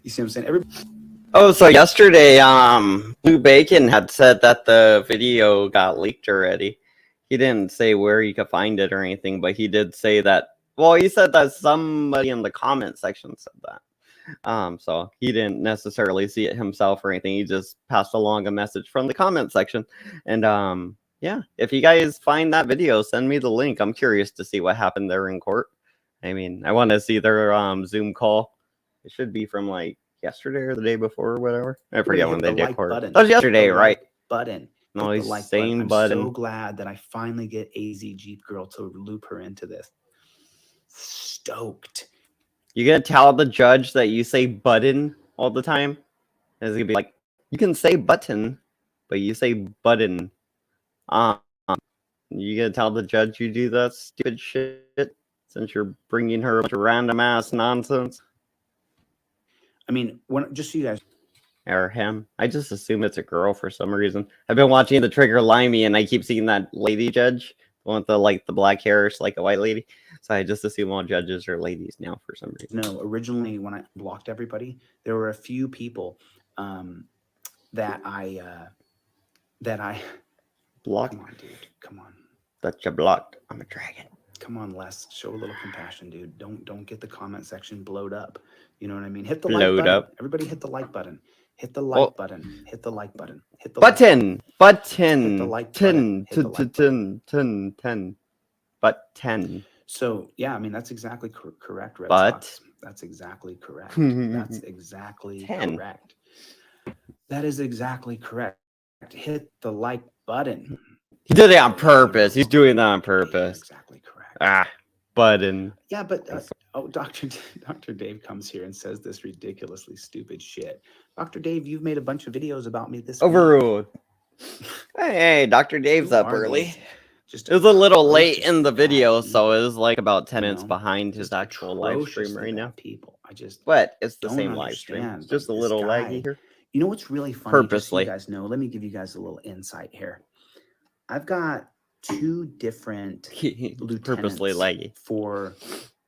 Speaker 1: You see what I'm saying?
Speaker 2: Oh, so yesterday, Blue Bacon had said that the video got leaked already. He didn't say where you could find it or anything, but he did say that. Well, he said that somebody in the comment section said that. So he didn't necessarily see it himself or anything. He just passed along a message from the comment section. And yeah, if you guys find that video, send me the link. I'm curious to see what happened there in court. I mean, I want to see their Zoom call. It should be from like yesterday or the day before or whatever. I forget when they did court. That was yesterday, right?
Speaker 1: Button.
Speaker 2: No,
Speaker 1: the
Speaker 2: like
Speaker 1: same
Speaker 2: button.
Speaker 1: I'm so glad that I finally get AZ Jeep Girl to loop her into this. Stoked.
Speaker 2: You gonna tell the judge that you say button all the time? It's gonna be like, you can say button, but you say button. You gonna tell the judge you do that stupid shit since you're bringing her a bunch of random ass nonsense?
Speaker 1: I mean, just so you guys.
Speaker 2: Or him. I just assume it's a girl for some reason. I've been watching the Trigger Limey and I keep seeing that lady judge. The one with the black hair, it's like a white lady. So I just assume all judges are ladies now for some reason.
Speaker 1: No, originally when I blocked everybody, there were a few people that I blocked. Come on, dude. Come on.
Speaker 2: That you blocked. I'm a dragon.
Speaker 1: Come on, Les. Show a little compassion, dude. Don't get the comment section blowed up. You know what I mean? Hit the like button. Everybody hit the like button. Hit the like button. Hit the like button. Hit the
Speaker 2: button. Button.
Speaker 1: Hit the like button. Hit the like button.
Speaker 2: 10. But 10.
Speaker 1: So yeah, I mean that's exactly correct, Red
Speaker 2: But
Speaker 1: Sox. That's exactly correct. That's exactly
Speaker 2: 10.
Speaker 1: correct. That is exactly correct. Hit the like button.
Speaker 2: He did it on purpose. He's doing that on purpose.
Speaker 1: Exactly correct.
Speaker 2: Button.
Speaker 1: Yeah, but Dr. Dave comes here and says this ridiculously stupid shit. Dr. Dave, you've made a bunch of videos about me this
Speaker 2: Overruled. Hey, Dr. Dave's up early.
Speaker 1: Just
Speaker 2: it was a little late in the video, so it was like about 10 minutes behind his actual live stream right now.
Speaker 1: People,
Speaker 2: but it's the same live stream. It's just a little laggy here.
Speaker 1: You know what's really funny?
Speaker 2: Purposely.
Speaker 1: Just so you guys know, let me give you guys a little insight here. I've got 2 different
Speaker 2: purposely laggy
Speaker 1: for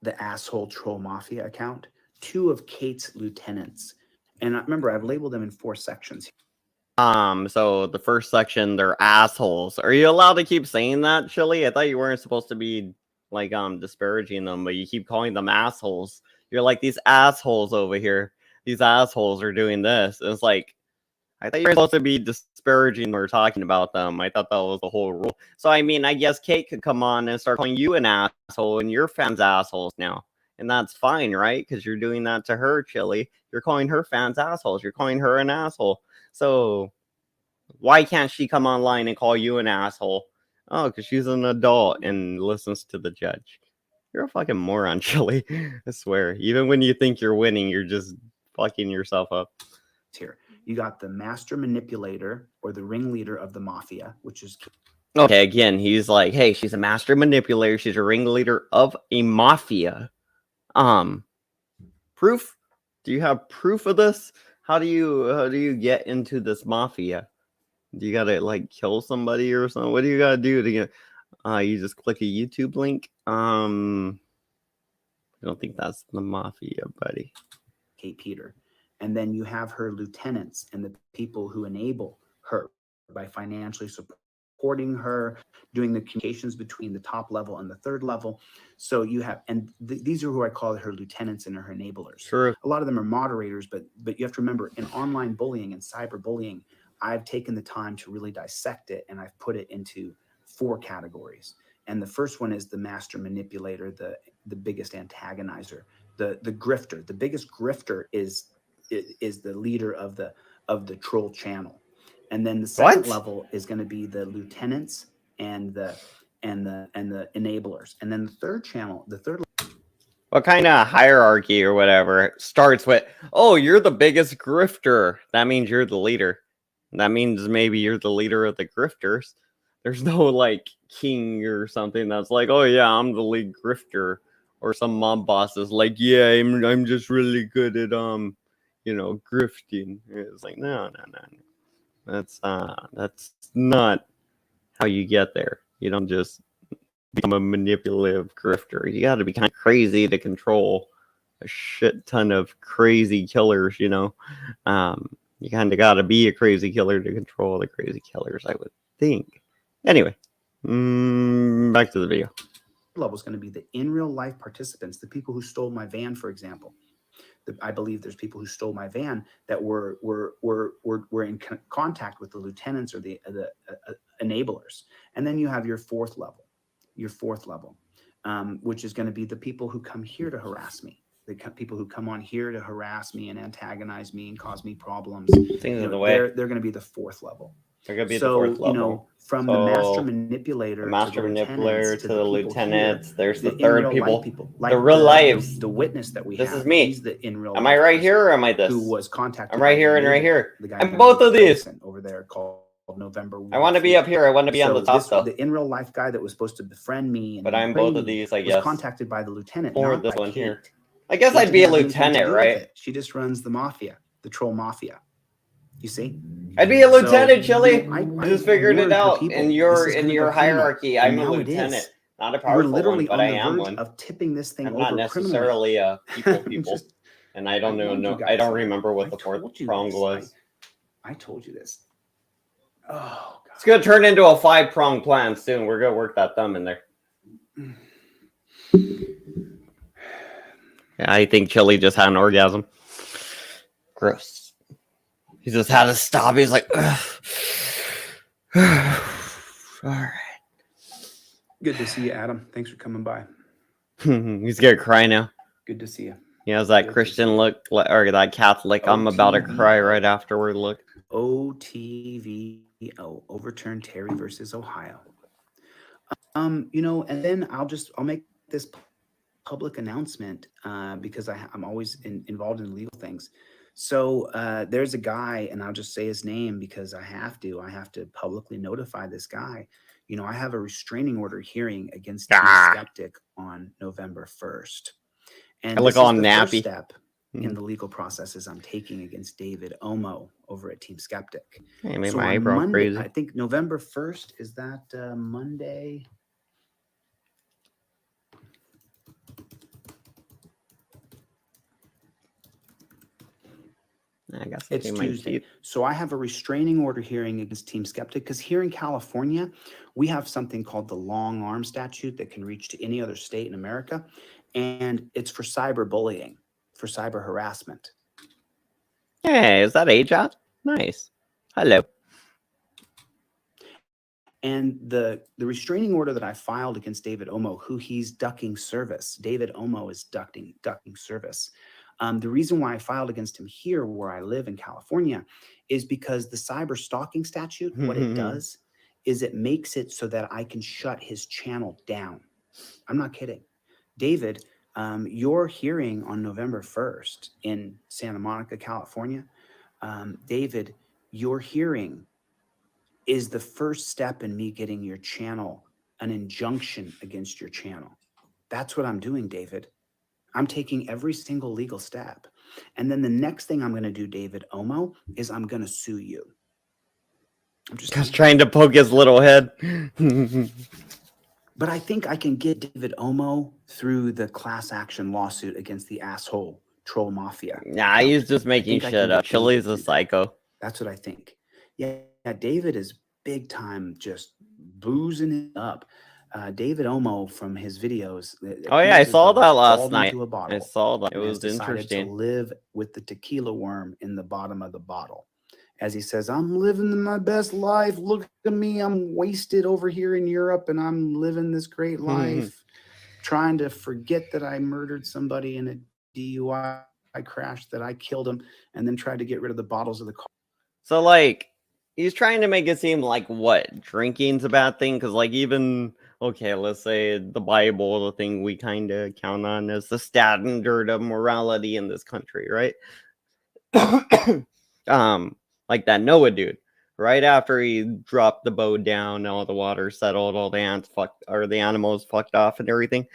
Speaker 1: the asshole Troll Mafia account. 2 of Kate's lieutenants, and remember I've labeled them in 4 sections.
Speaker 2: So the first section, they're assholes. Are you allowed to keep saying that, Chili? I thought you weren't supposed to be like disparaging them, but you keep calling them assholes. You're like, these assholes over here. These assholes are doing this. And it's like, I thought you were supposed to be disparaging or talking about them. I thought that was the whole rule. So I mean, I guess Kate could come on and start calling you an asshole and your fans assholes now. And that's fine, right? Because you're doing that to her, Chili. You're calling her fans assholes. You're calling her an asshole. So why can't she come online and call you an asshole? Oh, because she's an adult and listens to the judge. You're a fucking moron, Chili. I swear. Even when you think you're winning, you're just fucking yourself up.
Speaker 1: Here, you got the master manipulator or the ringleader of the mafia, which is...
Speaker 2: Okay, again, he's like, hey, she's a master manipulator. She's a ringleader of a mafia. Proof? Do you have proof of this? How do you get into this mafia? Do you gotta like kill somebody or something? What do you gotta do to get? You just click a YouTube link. I don't think that's the mafia, buddy.
Speaker 1: Kate Peter. And then you have her lieutenants and the people who enable her by financially supporting her, doing the communications between the top level and the third level. So you have, and these are who I call her lieutenants and her enablers.
Speaker 2: Sure.
Speaker 1: A lot of them are moderators, but you have to remember, in online bullying and cyberbullying, I've taken the time to really dissect it, and I've put it into 4 categories. And the first one is the master manipulator, the biggest antagonizer, the grifter. The biggest grifter is the leader of the troll channel. And then the second level is going to be the lieutenants and the enablers. And then the third channel,
Speaker 2: what kind of hierarchy or whatever starts with, oh, you're the biggest grifter. That means you're the leader. That means maybe you're the leader of the grifters. There's no like king or something that's like, oh yeah, I'm the lead grifter. Or some mob boss is like, yeah, I'm just really good at grifting. It's like, no. That's not how you get there. You don't just become a manipulative grifter. You got to be kind of crazy to control a shit ton of crazy killers. You kind of got to be a crazy killer to control the crazy killers, I would think. Anyway, back to the video.
Speaker 1: level is going to be the in real life participants, the people who stole my van, for example. I believe there's people who stole my van that were in contact with the lieutenants or the enablers. And then you have your fourth level, which is going to be the people who come here to harass me. The people who come on here to harass me and antagonize me and cause me problems. They're going to be the fourth level.
Speaker 2: They're going to be the fourth level.
Speaker 1: From the master manipulator,
Speaker 2: to the lieutenants, there's the third people,
Speaker 1: like
Speaker 2: the real lives.
Speaker 1: The witness that we
Speaker 2: this
Speaker 1: have.
Speaker 2: is me.
Speaker 1: He's the in real.
Speaker 2: Am I right here or am I this?
Speaker 1: Who was contacted?
Speaker 2: I'm right here and right here.
Speaker 1: I'm
Speaker 2: both of these
Speaker 1: over there called November.
Speaker 2: I want to be up here. I want to be on the top though.
Speaker 1: The in real life guy that was supposed to befriend me,
Speaker 2: but I'm both of these. I guess
Speaker 1: was contacted by the lieutenant.
Speaker 2: Or this one here. I guess I'd be a lieutenant, right?
Speaker 1: She just runs the mafia, the troll mafia. You see,
Speaker 2: I'd be a lieutenant, Chili. I just figured it out. In your hierarchy, I'm a lieutenant, not a powerful one, but I am one.
Speaker 1: Of tipping this thing
Speaker 2: I'm
Speaker 1: over
Speaker 2: not necessarily a people, and I don't know. I don't remember what the fourth prong was.
Speaker 1: I told you this. Oh, God.
Speaker 2: It's gonna turn into a 5-prong plan soon. We're gonna work that thumb in there. Yeah, I think Chili just had an orgasm. Gross. He just had to stop. He's like, ugh. All right.
Speaker 1: Good to see you, Adam. Thanks for coming by.
Speaker 2: He's gonna cry now.
Speaker 1: Good to see you.
Speaker 2: He has that Christian look, or that Catholic. I'm about to cry right afterward look.
Speaker 1: OTVO, overturn Terry versus Ohio. And then I'll make this public announcement because I'm always involved in legal things. So there's a guy, and I'll just say his name because I have to publicly notify this guy. I have a restraining order hearing against Team Skeptic on November 1st. And
Speaker 2: I look all nappy.
Speaker 1: First step in the legal processes I'm taking against David Omo over at Team Skeptic.
Speaker 2: Hey, made my eyebrow crazy.
Speaker 1: I think November 1st, is that Monday?
Speaker 2: I guess
Speaker 1: it's Tuesday. So I have a restraining order hearing against Team Skeptic because here in California, we have something called the long arm statute that can reach to any other state in America. And it's for cyberbullying, for cyber harassment.
Speaker 2: Hey, is that AJOT? Nice. Hello.
Speaker 1: And the restraining order that I filed against David Omo, who he's ducking service. David Omo is ducking service. The reason why I filed against him here where I live in California is because the cyber stalking statute, what it does is it makes it so that I can shut his channel down. I'm not kidding. David, your hearing on November 1st in Santa Monica, California, David, your hearing is the first step in me getting your channel, an injunction against your channel. That's what I'm doing, David. I'm taking every single legal step. And then the next thing I'm going to do, David Omo, is I'm going to sue you. I'm just
Speaker 2: trying to poke his little head.
Speaker 1: But I think I can get David Omo through the class action lawsuit against the asshole Troll Mafia.
Speaker 2: Nah, he's just making shit up. Chili's a psycho.
Speaker 1: That's what I think. Yeah, David is big time just boozing it up. David Omo from his videos.
Speaker 2: Oh yeah, I saw that last night.
Speaker 1: Into a bottle
Speaker 2: I saw that. It was
Speaker 1: interesting. To live with the tequila worm in the bottom of the bottle. As he says, I'm living my best life. Look at me. I'm wasted over here in Europe and I'm living this great life. Trying to forget that I murdered somebody in a DUI crash, that I killed him, and then tried to get rid of the bottles of the car.
Speaker 2: So, like, he's trying to make it seem like what? Drinking's a bad thing? Because, like, even, okay, let's say the Bible, the thing we kind of count on as the standard of morality in this country, right? Like that Noah dude, right after he dropped the boat down, all the water settled, all the ants fucked, or the animals fucked off and everything.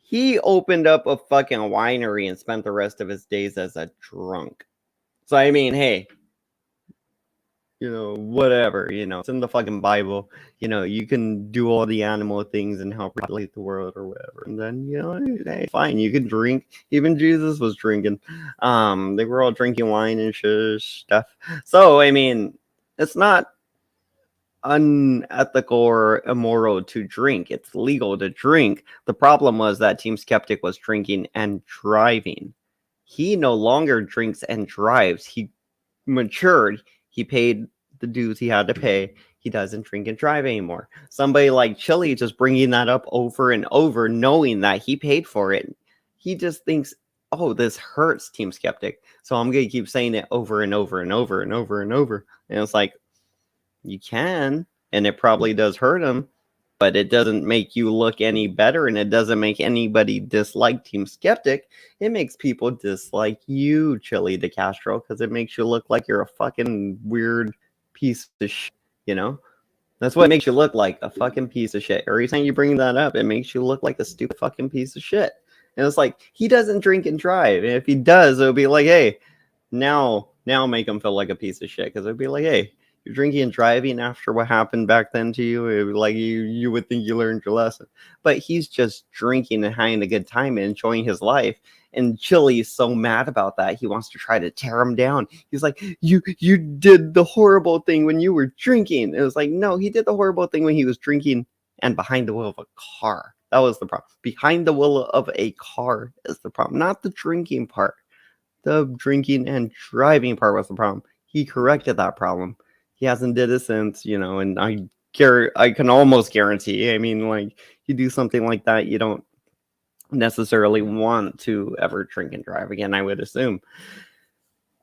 Speaker 2: He opened up a fucking winery and spent the rest of his days as a drunk. So, I mean, hey, you know, whatever, you know, it's in the fucking Bible. You know, you can do all the animal things and help populate the world or whatever. And then, you know, hey, fine, you can drink. Even Jesus was drinking. They were all drinking wine and stuff. So, I mean, it's not unethical or immoral to drink. It's legal to drink. The problem was that Team Skeptic was drinking and driving. He no longer drinks and drives. He matured. He paid the dues he had to pay. He doesn't drink and drive anymore. Somebody like Chili just bringing that up over and over, knowing that he paid for it. He just thinks, oh, this hurts Team Skeptic. So I'm going to keep saying it over and over and over and over and over. And it's like, you can, and it probably does hurt him, but it doesn't make you look any better, and it doesn't make anybody dislike Team Skeptic. It makes people dislike you, Chili DeCastro, because it makes you look like you're a fucking weird piece of shit, you know? That's what it makes you look like, a fucking piece of shit. Every time you bring that up, it makes you look like a stupid fucking piece of shit. And it's like, he doesn't drink and drive. And if he does, it'll be like, hey, now make him feel like a piece of shit. Because it'll be like, hey, you're drinking and driving after what happened back then to you. It would, like, you would think you learned your lesson. But he's just drinking and having a good time and enjoying his life. And Chili is so mad about that. He wants to try to tear him down. He's like, you did the horrible thing when you were drinking. It was like, no, he did the horrible thing when he was drinking and behind the wheel of a car. That was the problem. Behind the wheel of a car is the problem, not the drinking part. The drinking and driving part was the problem. He corrected that problem. He hasn't did it since, you know, and I can almost guarantee, I mean, like, you do something like that, you don't necessarily want to ever drink and drive again, I would assume.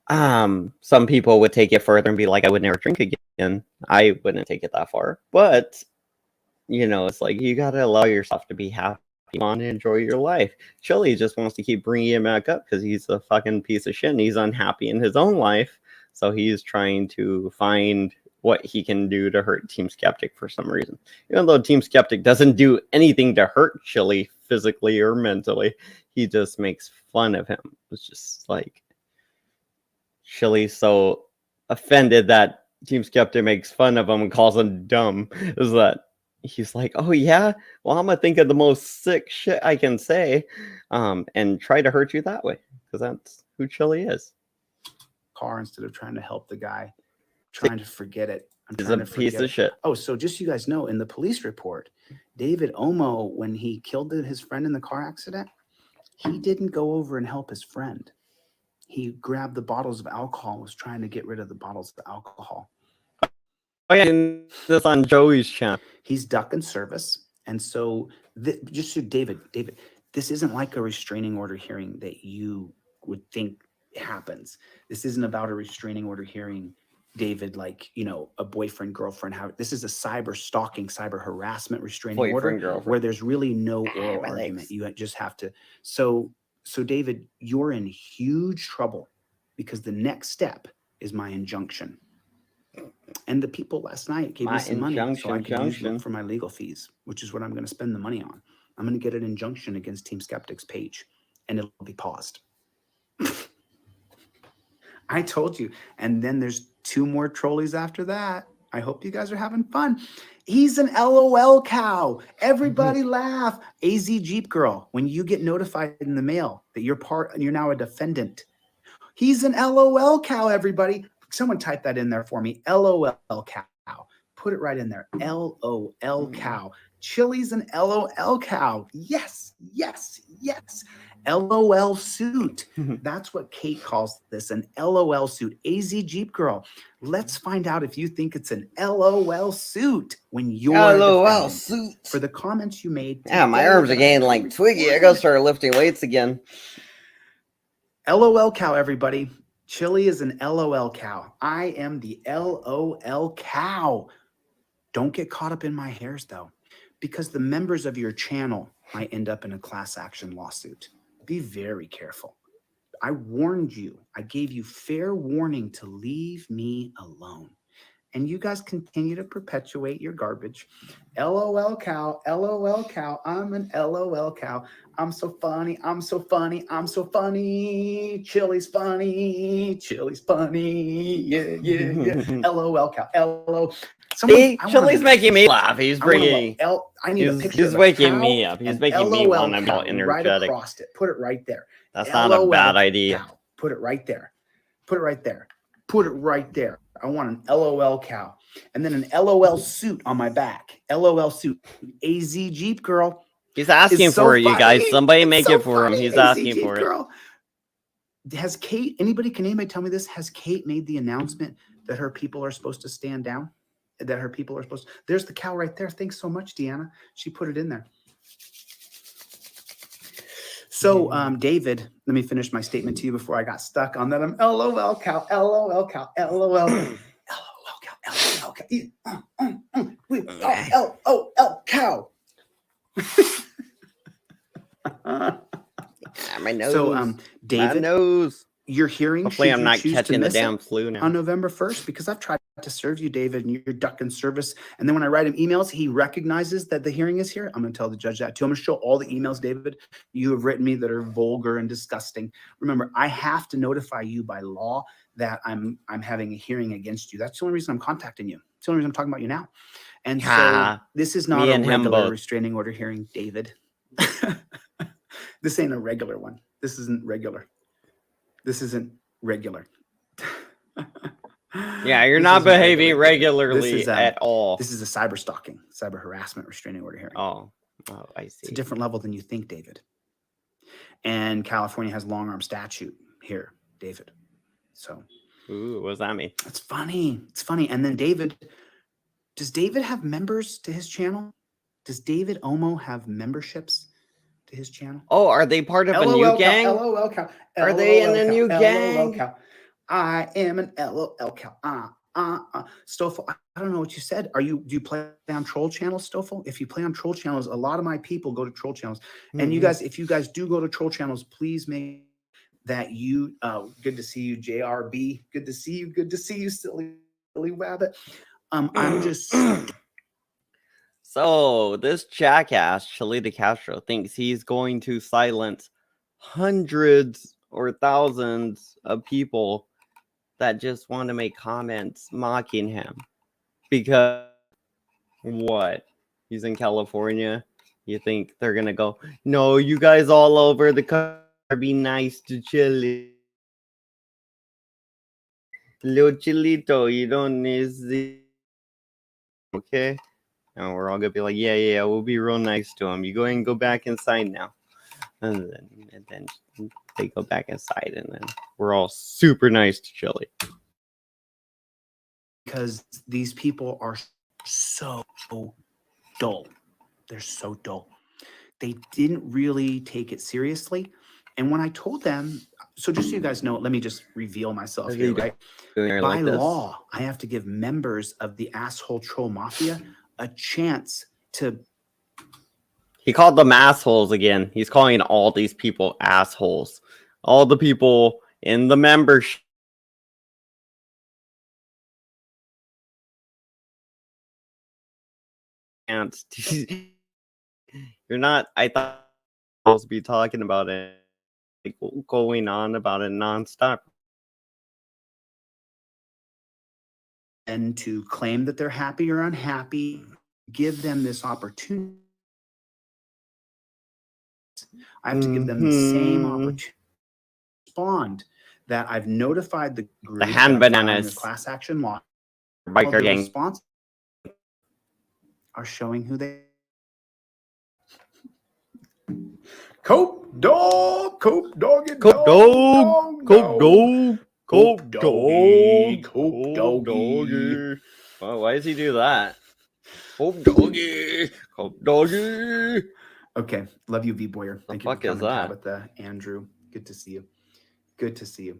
Speaker 2: Some people would take it further and be like, I would never drink again. I wouldn't take it that far. But, you know, it's like, you got to allow yourself to be happy and enjoy your life. Chili just wants to keep bringing him back up because he's a fucking piece of shit and he's unhappy in his own life. So he's trying to find what he can do to hurt Team Skeptic for some reason. Even though Team Skeptic doesn't do anything to hurt Chili physically or mentally, he just makes fun of him. It's just like, Chili's so offended that Team Skeptic makes fun of him and calls him dumb. Is that he's like, oh yeah, well, I'm gonna think of the most sick shit I can say, and try to hurt you that way, because that's who Chili is.
Speaker 1: Car instead of trying to help the guy, trying to forget it.
Speaker 2: He's a piece of shit.
Speaker 1: Oh, so just so you guys know, in the police report, David Omo, when he killed his friend in the car accident, he didn't go over and help his friend. He grabbed the bottles of alcohol and was trying to get rid of the bottles of alcohol.
Speaker 2: Oh yeah, and this on Joey's channel.
Speaker 1: He's ducking service. And so just so David, this isn't like a restraining order hearing that you would think happens. This isn't about a restraining order hearing, David, like, you know, a boyfriend, girlfriend. This is a cyber stalking, cyber harassment restraining order where there's really no oral argument. You just have to. So David, you're in huge trouble because the next step is my injunction. And the people last night gave me some money so I can use them for my legal fees, which is what I'm going to spend the money on. I'm going to get an injunction against Team Skeptic's page, and it'll be paused. I told you. And then there's 2 more trolleys after that. I hope you guys are having fun. He's an LOL cow. Everybody laugh. AZ Jeep Girl, when you get notified in the mail that you're now a defendant. He's an LOL cow, everybody. Someone type that in there for me. LOL cow. Put it right in there. LOL cow. Chili's an LOL cow. Yes, yes, yes. LOL suit. That's what Kate calls this, an LOL suit. AZ Jeep Girl. Let's find out if you think it's an LOL suit when you're
Speaker 2: LOL
Speaker 1: defendant.
Speaker 2: suit.
Speaker 1: For the comments you made.
Speaker 2: Yeah, my arms are getting like twiggy. I gotta start lifting weights again.
Speaker 1: LOL cow, everybody. Chili is an LOL cow. I am the LOL cow. Don't get caught up in my hairs, though, because the members of your channel might end up in a class action lawsuit. Be very careful. I warned you. I gave you fair warning to leave me alone. And you guys continue to perpetuate your garbage. LOL cow, LOL cow. I'm an LOL cow. I'm so funny. I'm so funny. I'm so funny. Chili's funny. Chili's funny. Yeah, yeah, yeah. LOL cow. LOL.
Speaker 2: See, Chili's making me laugh. He's bringing.
Speaker 1: I need a picture.
Speaker 2: He's waking me up. He's making me want to be all energetic.
Speaker 1: Right across it. Put it right there.
Speaker 2: That's not a bad idea.
Speaker 1: Cow. Put it right there. Put it right there. Put it right there. I want an LOL cow. And then an LOL suit on my back. LOL suit. AZ Jeep Girl.
Speaker 2: He's asking for it, you guys. Somebody make it for him. He's asking for it.
Speaker 1: Has Kate, can anybody tell me this? Has Kate made the announcement that her people are supposed to stand down? That her people are supposed to. There's the cow right there. Thanks so much, Deanna. She put it in there. So, David, let me finish my statement to you before I got stuck on that. I'm LOL cow, LOL cow, LOL, LOL cow, LOL cow.
Speaker 2: My nose.
Speaker 1: So, David,
Speaker 2: my nose.
Speaker 1: Your hearing.
Speaker 2: Hopefully, I'm not catching the damn flu now.
Speaker 1: On November 1st, because I've tried to serve you, David, and you're ducking service. And then when I write him emails, he recognizes that the hearing is here. I'm going to tell the judge that too. I'm going to show all the emails, David, you have written me that are vulgar and disgusting. Remember, I have to notify you by law that I'm having a hearing against you. That's the only reason I'm contacting you. It's the only reason I'm talking about you now. And so this is not a regular restraining order hearing, David. This ain't a regular one. This isn't regular. This isn't regular.
Speaker 2: Yeah, you're not behaving regularly at all.
Speaker 1: This is a cyber stalking, cyber harassment restraining order hearing.
Speaker 2: Oh, I see.
Speaker 1: It's a different level than you think, David. And California has long arm statute here, David. So.
Speaker 2: Ooh, what does that mean?
Speaker 1: It's funny. It's funny. And then David, does David have members to his channel? Does David Omo have memberships to his channel?
Speaker 2: Oh, are they part of a new gang?
Speaker 1: LOL cow.
Speaker 2: Are they in a new gang?
Speaker 1: Cow. I am an LOL cow. Stoffel, I don't know what you said. Do you play on troll channels, Stoffel? If you play on troll channels, a lot of my people go to troll channels. And you guys, if you guys do go to troll channels, please make that you, good to see you, JRB. Good to see you. Good to see you, silly rabbit. I'm just.
Speaker 2: So this jackass, Chili de Castro, thinks he's going to silence hundreds or thousands of people that just want to make comments mocking him. Because what? He's in California. You think they're going to go, no, you guys all over the country be nice to Chili. Little Chilito, you don't need the... Okay? And we're all gonna be like, yeah, we'll be real nice to him. You go ahead and go back inside now. And then they go back inside, and then we're all super nice to Chili.
Speaker 1: Because these people are so dull. They're so dull. They didn't really take it seriously. And when I told them, so just so you guys know, let me just reveal myself here, right? By law, I have to give members of the asshole Troll Mafia a chance to.
Speaker 2: He called them assholes again. He's calling all these people assholes. All the people in the membership. You're not. I thought I was supposed to be talking about it, like going on about it nonstop.
Speaker 1: and to claim that they're happy or unhappy, give them this opportunity. I have to give them the same opportunity to respond, that I've notified the group
Speaker 2: The hand
Speaker 1: that I'm filing
Speaker 2: bananas
Speaker 1: a class action law.
Speaker 2: biker
Speaker 1: The
Speaker 2: gang.
Speaker 1: response are showing who they. Cope dog, cope doggy
Speaker 2: Cope dog, cope dog, cope dog,
Speaker 1: cope doggy.
Speaker 2: Well, why does he do that? Cope doggy, cope doggy.
Speaker 1: Okay, love you, V Boyer. Thank you for
Speaker 2: fuck is
Speaker 1: coming,
Speaker 2: that?
Speaker 1: Tabitha, Andrew. Good to see you. Good to see you.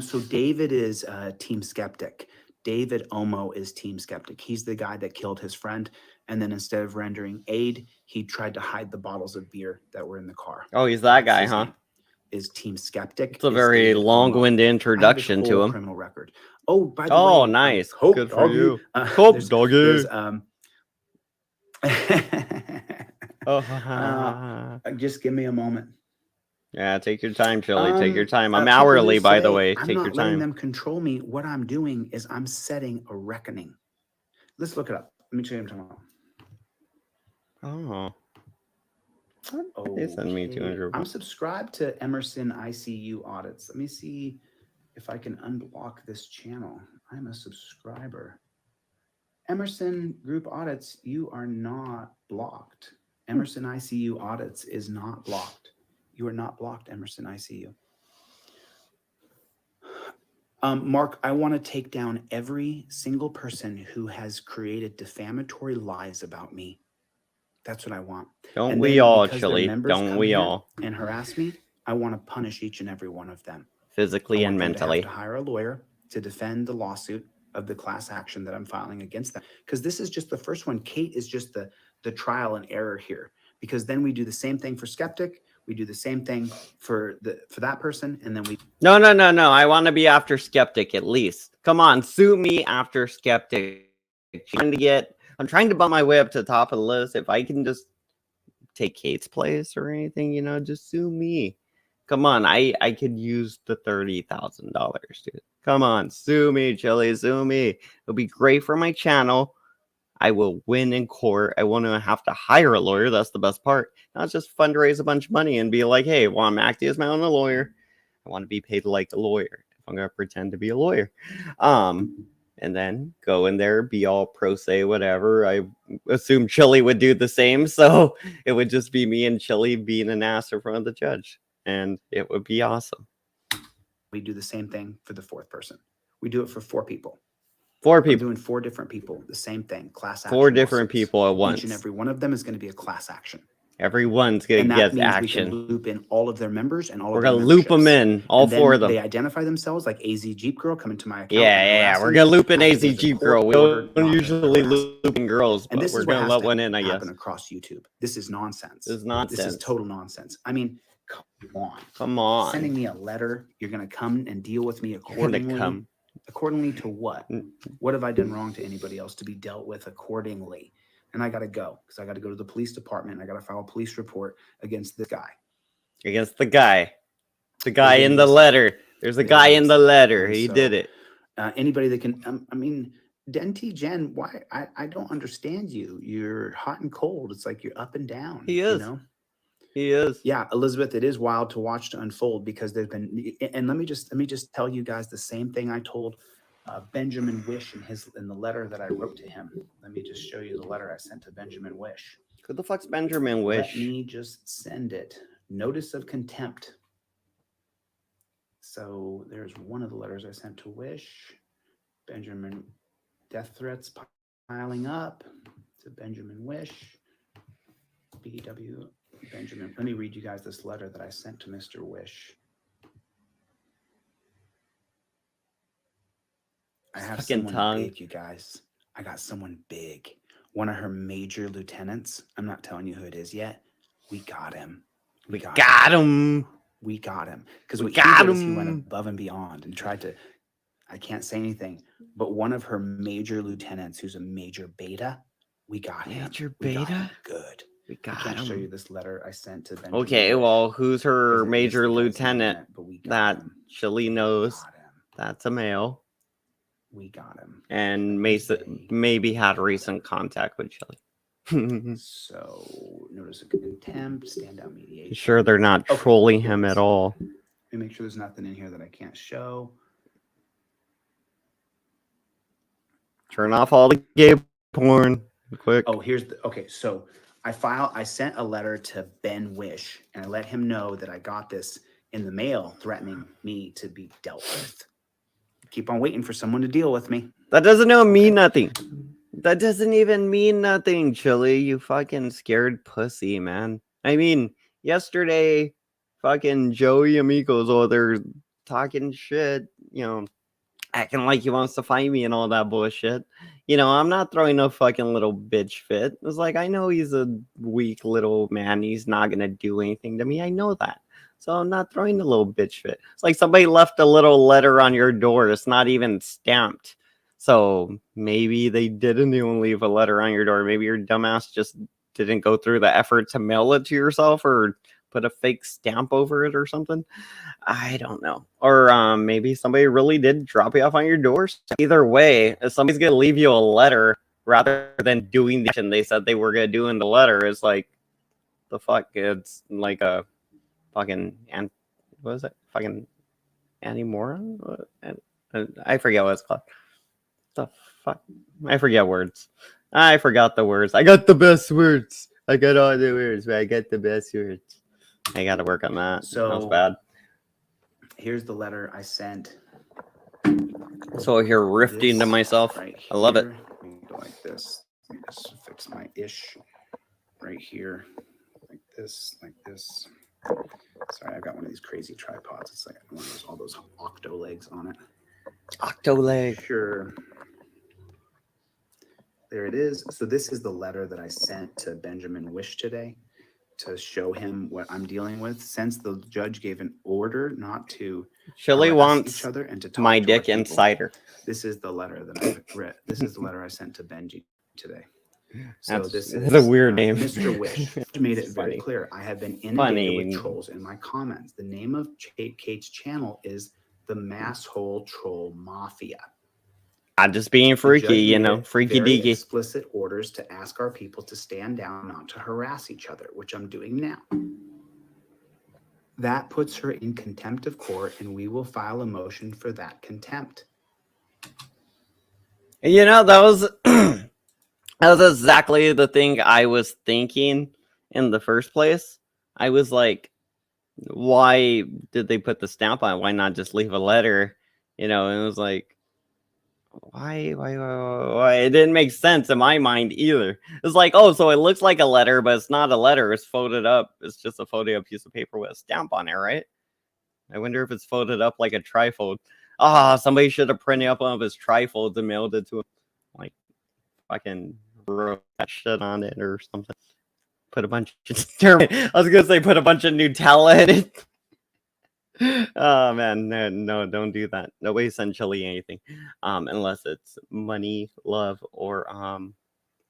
Speaker 1: So David is Team Skeptic. David Omo is Team Skeptic. He's the guy that killed his friend, and then instead of rendering aid, he tried to hide the bottles of beer that were in the car.
Speaker 2: Oh, he's that
Speaker 1: That's
Speaker 2: guy,
Speaker 1: his
Speaker 2: huh?
Speaker 1: name, is Team Skeptic.
Speaker 2: It's a
Speaker 1: is
Speaker 2: very
Speaker 1: David Omo.
Speaker 2: long-winded
Speaker 1: I have his
Speaker 2: introduction to
Speaker 1: whole
Speaker 2: him.
Speaker 1: criminal record. Oh, by the
Speaker 2: Oh,
Speaker 1: way,
Speaker 2: nice.
Speaker 1: Cope
Speaker 2: Good for
Speaker 1: doggy.
Speaker 2: you. Cope
Speaker 1: there's,
Speaker 2: doggy.
Speaker 1: Just give me a moment.
Speaker 2: Yeah, take your time, Chili. Take your time. I'm
Speaker 1: people who
Speaker 2: hourly, by the
Speaker 1: say,
Speaker 2: way.
Speaker 1: I'm
Speaker 2: Take
Speaker 1: not
Speaker 2: your
Speaker 1: letting
Speaker 2: time.
Speaker 1: them control me. What I'm doing is I'm setting a reckoning. Let's look it up. Let me show you what I'm talking about.
Speaker 2: Oh. They send me
Speaker 1: Okay.
Speaker 2: 200.
Speaker 1: I'm subscribed to Emerson ICU audits. Let me see if I can unblock this channel. I'm a subscriber. Emerson Group Audits, you are not blocked. Emerson ICU Audits is not blocked. You are not blocked, Emerson ICU. Mark, I want to take down every single person who has created defamatory lies about me. That's what I want.
Speaker 2: Don't
Speaker 1: And
Speaker 2: we
Speaker 1: then
Speaker 2: all,
Speaker 1: because their
Speaker 2: Chili?
Speaker 1: members
Speaker 2: Don't
Speaker 1: come
Speaker 2: we
Speaker 1: here
Speaker 2: all?
Speaker 1: and harass me, I want to punish each and every one of them.
Speaker 2: Physically and mentally.
Speaker 1: I have to hire a lawyer to defend the lawsuit of the class action that I'm filing against them. Because this is just the first one. Kate is just the trial and error here. Because then we do the same thing for Skeptic. We do the same thing for that person, and then we.
Speaker 2: No. I want to be after Skeptic at least. Come on, sue me after Skeptic. I'm trying to bump my way up to the top of the list. If I can just take Kate's place or anything, just sue me. Come on, I could use the $30,000, dude. Come on, sue me, Chili, sue me. It'll be great for my channel. I will win in court. I won't even have to hire a lawyer. That's the best part. Not just fundraise a bunch of money and be like, hey, well, I'm acting as my own lawyer. I want to be paid like a lawyer. If I'm going to pretend to be a lawyer. And then go in there, be all pro se, whatever. I assume Chili would do the same. So it would just be me and Chili being an ass in front of the judge. And it would be awesome.
Speaker 1: We do the same thing for the fourth person. We do it for 4 people.
Speaker 2: 4 people.
Speaker 1: I'm doing 4 different people. The same thing. Class action.
Speaker 2: 4 different
Speaker 1: lawsuits.
Speaker 2: people at once.
Speaker 1: Each and every one of them is going to be a class action.
Speaker 2: Everyone's going to get action.
Speaker 1: We can loop in all of their members and all
Speaker 2: We're
Speaker 1: of their
Speaker 2: going to loop them in, all
Speaker 1: and
Speaker 2: 4 of them.
Speaker 1: They identify themselves like AZ Jeep Girl coming to my account.
Speaker 2: Yeah. We're going to loop in AZ Jeep Girl. We don't usually loop in girls, but we're going to let one in, I guess.
Speaker 1: Happen across YouTube. This is nonsense.
Speaker 2: This is nonsense.
Speaker 1: This is total nonsense. I mean, come on.
Speaker 2: Come on.
Speaker 1: Sending me a letter. You're going to come and deal with me accordingly. Accordingly to what? What have I done wrong to anybody else to be dealt with accordingly? And I got to go because I got to go to the police department. I got to file a police report against this guy.
Speaker 2: Against the guy. The guy in the letter. There's a guy in the letter. He did it.
Speaker 1: Anybody that can, I mean, Denti Jen, why? I don't understand you. You're hot and cold. It's like you're up and down.
Speaker 2: He is. He is.
Speaker 1: Yeah, Elizabeth, it is wild to watch to unfold because there's been, and let me just tell you guys the same thing I told Benjamin Wish in the letter that I wrote to him. Let me just show you the letter I sent to Benjamin Wish.
Speaker 2: Who the fuck's Benjamin Wish?
Speaker 1: Let me just send it. Notice of contempt. So there's one of the letters I sent to Wish. Benjamin, death threats piling up to Benjamin Wish. BW Benjamin. Let me read you guys this letter that I sent to Mr. Wish. I have someone big, you guys. I got someone big. One of her major lieutenants. I'm not telling you who it is yet. We got him.
Speaker 2: We got him.
Speaker 1: We got him. Because what he did is he went above and beyond and tried to, I can't say anything, but one of her major lieutenants who's a major beta, we got him.
Speaker 2: Major beta?
Speaker 1: Good.
Speaker 2: We got him.
Speaker 1: I can't show you this letter I sent to Benjamin.
Speaker 2: Okay, well, who's her major lieutenant that Chili knows? That's a male.
Speaker 1: We got him.
Speaker 2: And maybe had recent contact with Chili.
Speaker 1: So notice of contempt, standout mediation.
Speaker 2: Sure, they're not trolling him at all.
Speaker 1: Let me make sure there's nothing in here that I can't show.
Speaker 2: Turn off all the gay porn quick.
Speaker 1: Oh, here's the okay. So I sent a letter to Ben Wish and I let him know that I got this in the mail threatening me to be dealt with. Keep on waiting for someone to deal with me.
Speaker 2: That doesn't even mean nothing. That doesn't even mean nothing, Chili. You fucking scared pussy, man. I mean, yesterday, fucking Joey Amigos over there talking shit, acting like he wants to fight me and all that bullshit. I'm not throwing no fucking little bitch fit. It's like, I know he's a weak little man. He's not going to do anything to me. I know that. So I'm not throwing a little bitch fit. It's like somebody left a little letter on your door. It's not even stamped. So maybe they didn't even leave a letter on your door. Maybe your dumbass just didn't go through the effort to mail it to yourself or put a fake stamp over it or something. I don't know. Or maybe somebody really did drop you off on your doorstep. Either way, if somebody's going to leave you a letter rather than doing the action they said they were going to do in the letter, it's like, the fuck? It's like a fucking, what is it? Fucking anti-moron? I forget what it's called. The fuck? I forget words. I forgot the words. I got the best words. I got all the words, but I got the best words. I got to work on that.
Speaker 1: So
Speaker 2: that was bad.
Speaker 1: Here's the letter I sent.
Speaker 2: So here, rifting to myself.
Speaker 1: Right
Speaker 2: I love it.
Speaker 1: Go like this. Let me just fix my ish right here. Like this, like this. Sorry, I've got one of these crazy tripods. It's like one of those, all those octo legs on it.
Speaker 2: Octo leg.
Speaker 1: Sure. There it is. So this is the letter that I sent to Benjamin Wish today to show him what I'm dealing with, since the judge gave an order not to
Speaker 2: Chili wants
Speaker 1: each other and to talk
Speaker 2: my
Speaker 1: to
Speaker 2: dick
Speaker 1: our people.
Speaker 2: inside her.
Speaker 1: This is the letter that I read. This is the letter I sent to Benji today. So
Speaker 2: That's
Speaker 1: this is
Speaker 2: a weird name.
Speaker 1: Mr. Wish made it very
Speaker 2: Funny.
Speaker 1: clear. I have been inundated with trolls in my comments. The name of Kate's channel is the Masshole Troll Mafia.
Speaker 2: I'm just being freaky, freaky
Speaker 1: very
Speaker 2: deaky.
Speaker 1: Explicit orders to ask our people to stand down, not to harass each other, which I'm doing now. That puts her in contempt of court, and we will file a motion for that contempt.
Speaker 2: That was that was exactly the thing I was thinking in the first place. I was like, why did they put the stamp on? Why not just leave a letter? And it was like, why? It didn't make sense in my mind either. It's like, oh, so it looks like a letter, but it's not a letter. It's folded up. It's just a folded up piece of paper with a stamp on it, right? I wonder if it's folded up like a trifold. Somebody should have printed up one of his trifolds and mailed it to him. Like, fucking wrote that shit on it or something. Put a bunch of I was gonna say put a bunch of Nutella in it. Oh man, no, don't do that. Nobody send Chili anything, unless it's money, love, or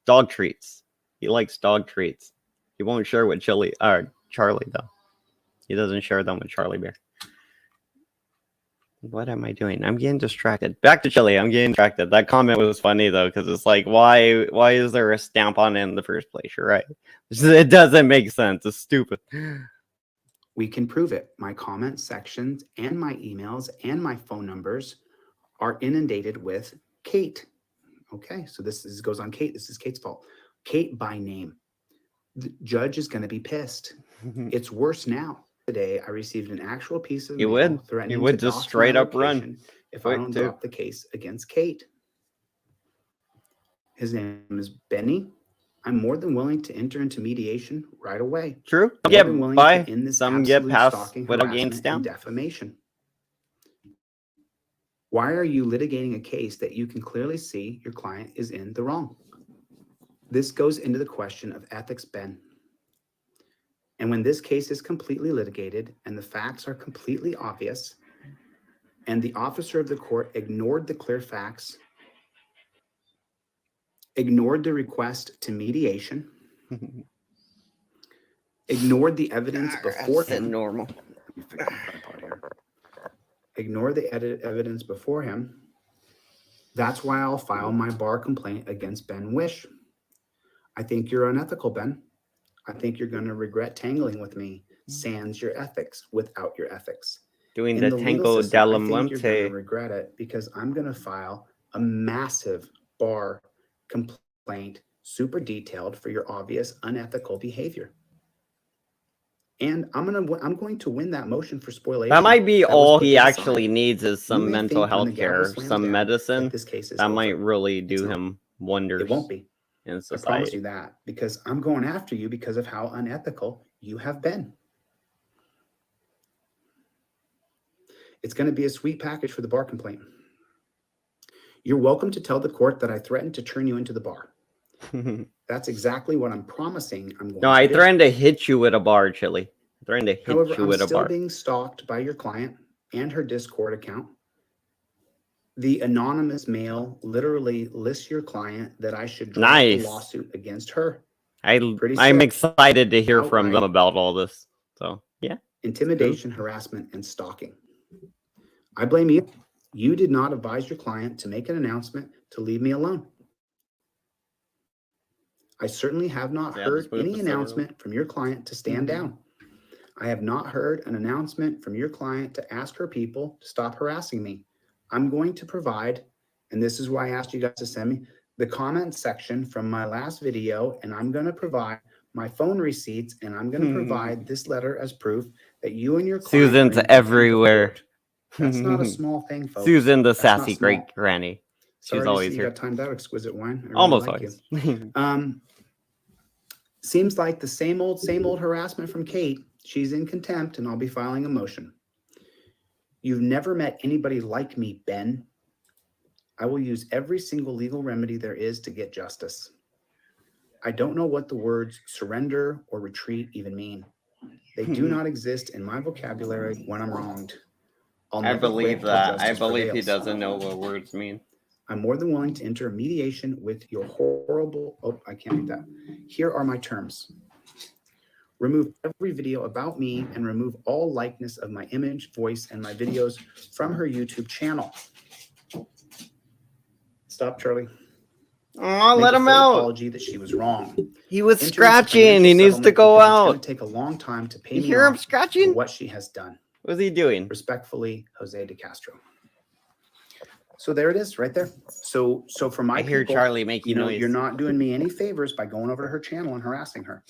Speaker 2: dog treats. He likes dog treats. He won't share with Chili or Charlie though. He doesn't share them with Charlie Bear. What am I doing? I'm getting distracted. Back to Chili. I'm getting distracted. That comment was funny though, because it's like, why is there a stamp on it in the first place? You're right. It doesn't make sense. It's stupid.
Speaker 1: We can prove it. My comment sections and my emails and my phone numbers are inundated with Kate. Okay, so this goes on Kate. This is Kate's fault. Kate by name. The judge is going to be pissed. It's worse now. Today, I received an actual piece of mail threatening
Speaker 2: you would
Speaker 1: to
Speaker 2: just
Speaker 1: dox
Speaker 2: straight
Speaker 1: my
Speaker 2: up run
Speaker 1: location if I don't drop the case against Kate. His name is Benny. I'm more than willing to enter into mediation right away.
Speaker 2: True.
Speaker 1: I'm more than willing to end this
Speaker 2: some get
Speaker 1: absolute
Speaker 2: past
Speaker 1: stalking,
Speaker 2: without getting
Speaker 1: harassment, and
Speaker 2: stamped.
Speaker 1: defamation. Why are you litigating a case that you can clearly see your client is in the wrong? This goes into the question of ethics, Ben. And when this case is completely litigated and the facts are completely obvious, and the officer of the court ignored the clear facts, ignored the request to mediation, ignored the evidence before him.
Speaker 2: Normal.
Speaker 1: Let me fix my tripod here. Ignore the evidence before him. That's why I'll file my bar complaint against Ben Wish. I think you're unethical, Ben. I think you're going to regret tangling with me, sans your ethics, without your ethics.
Speaker 2: Doing
Speaker 1: In
Speaker 2: the
Speaker 1: the legal
Speaker 2: Tango
Speaker 1: system, I think you're going to
Speaker 2: Delamante.
Speaker 1: regret it because I'm going to file a massive bar complaint, super detailed for your obvious unethical behavior. And I'm going to win that motion for spoliation.
Speaker 2: That might be
Speaker 1: that was
Speaker 2: all
Speaker 1: put
Speaker 2: he
Speaker 1: to the
Speaker 2: actually
Speaker 1: side.
Speaker 2: needs is
Speaker 1: You
Speaker 2: some
Speaker 1: may
Speaker 2: mental
Speaker 1: think when the
Speaker 2: health
Speaker 1: gavel
Speaker 2: care,
Speaker 1: slams
Speaker 2: some
Speaker 1: down
Speaker 2: medicine.
Speaker 1: that this case is
Speaker 2: That
Speaker 1: over.
Speaker 2: might really do
Speaker 1: not.
Speaker 2: him wonders.
Speaker 1: It won't be.
Speaker 2: In
Speaker 1: I promise
Speaker 2: society.
Speaker 1: you that, because I'm going after you because of how unethical you have been. It's going to be a sweet package for the bar complaint. You're welcome to tell the court that I threatened to turn you into the bar. That's exactly what I'm promising I'm going
Speaker 2: No,
Speaker 1: to
Speaker 2: I
Speaker 1: do.
Speaker 2: threatened to hit you with a bar, Chili. I threatened to hit
Speaker 1: However,
Speaker 2: you
Speaker 1: I'm
Speaker 2: with a
Speaker 1: still
Speaker 2: bar.
Speaker 1: being stalked by your client and her Discord account. The anonymous mail literally lists your client that I should drop
Speaker 2: Nice.
Speaker 1: the lawsuit against her.
Speaker 2: I'm
Speaker 1: sick.
Speaker 2: excited to hear from them
Speaker 1: Outright.
Speaker 2: about all this. So, yeah.
Speaker 1: Intimidation, harassment, and stalking. I blame you. You did not advise your client to make an announcement to leave me alone. I certainly have not
Speaker 2: Yeah,
Speaker 1: heard
Speaker 2: just move
Speaker 1: any
Speaker 2: the server.
Speaker 1: announcement from your client to stand down. I have not heard an announcement from your client to ask her people to stop harassing me. I'm going to provide, and this is why I asked you guys to send me the comment section from my last video, and I'm going to provide my phone receipts, and I'm going to provide this letter as proof that you and your client
Speaker 2: Susan's
Speaker 1: are in contempt of
Speaker 2: everywhere.
Speaker 1: court. That's not a small thing, folks.
Speaker 2: Susan, the
Speaker 1: That's not
Speaker 2: sassy
Speaker 1: small.
Speaker 2: great granny.
Speaker 1: Sorry
Speaker 2: She's
Speaker 1: to
Speaker 2: always
Speaker 1: see you
Speaker 2: here.
Speaker 1: got timed out, exquisite wine. I really
Speaker 2: Almost
Speaker 1: like
Speaker 2: always.
Speaker 1: you. Seems like the same old harassment from Kate. She's in contempt, and I'll be filing a motion. You've never met anybody like me, Ben. I will use every single legal remedy there is to get justice. I don't know what the words surrender or retreat even mean. They do not exist in my vocabulary when I'm wronged. I'll
Speaker 2: I
Speaker 1: never
Speaker 2: believe
Speaker 1: quit till
Speaker 2: that. I
Speaker 1: justice
Speaker 2: believe he
Speaker 1: prevails.
Speaker 2: doesn't know what words mean.
Speaker 1: I'm more than willing to enter a mediation with your horrible... Oh, I can't do that. Here are my terms. Remove every video about me and remove all likeness of my image, voice, and my videos from her YouTube channel. Stop, Charlie.
Speaker 2: Oh,
Speaker 1: Make
Speaker 2: let
Speaker 1: a
Speaker 2: him
Speaker 1: full
Speaker 2: out.
Speaker 1: apology that she was wrong.
Speaker 2: He was
Speaker 1: Enter into
Speaker 2: scratching.
Speaker 1: financial
Speaker 2: He needs to
Speaker 1: settlement
Speaker 2: go
Speaker 1: because It's going
Speaker 2: out.
Speaker 1: to take a long time to pay
Speaker 2: You
Speaker 1: me
Speaker 2: hear him
Speaker 1: off for
Speaker 2: scratching?
Speaker 1: what she has done.
Speaker 2: What's he doing?
Speaker 1: Respectfully, Jose de Castro. So there it is, right there. So for my
Speaker 2: I hear
Speaker 1: people,
Speaker 2: Charlie making noise.
Speaker 1: you're not doing me any favors by going over to her channel and harassing her.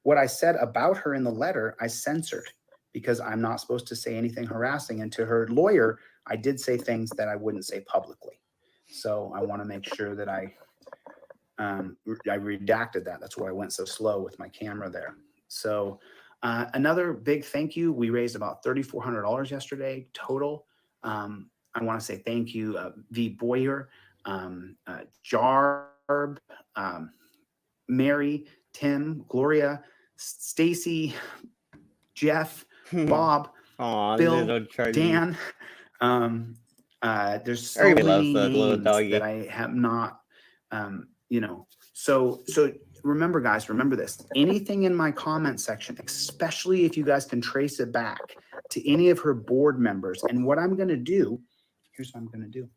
Speaker 1: What I said about her in the letter, I censored because I'm not supposed to say anything harassing. And to her lawyer, I did say things that I wouldn't say publicly. So I want to make sure that I redacted that. That's why I went so slow with my camera there. So another big thank you. We raised about $3,400 yesterday total. I want to say thank you, V. Boyer, Jarb, Mary, Tim, Gloria, Stacy, Jeff, Bob,
Speaker 2: Aw,
Speaker 1: Bill,
Speaker 2: little Charlie.
Speaker 1: Dan. There's so
Speaker 2: Everybody
Speaker 1: many
Speaker 2: loves that little
Speaker 1: names
Speaker 2: doggy.
Speaker 1: that I have not, So remember, guys, remember this. Anything in my comment section, especially if you guys can trace it back to any of her board members. And what I'm going to do, here's what I'm going to do.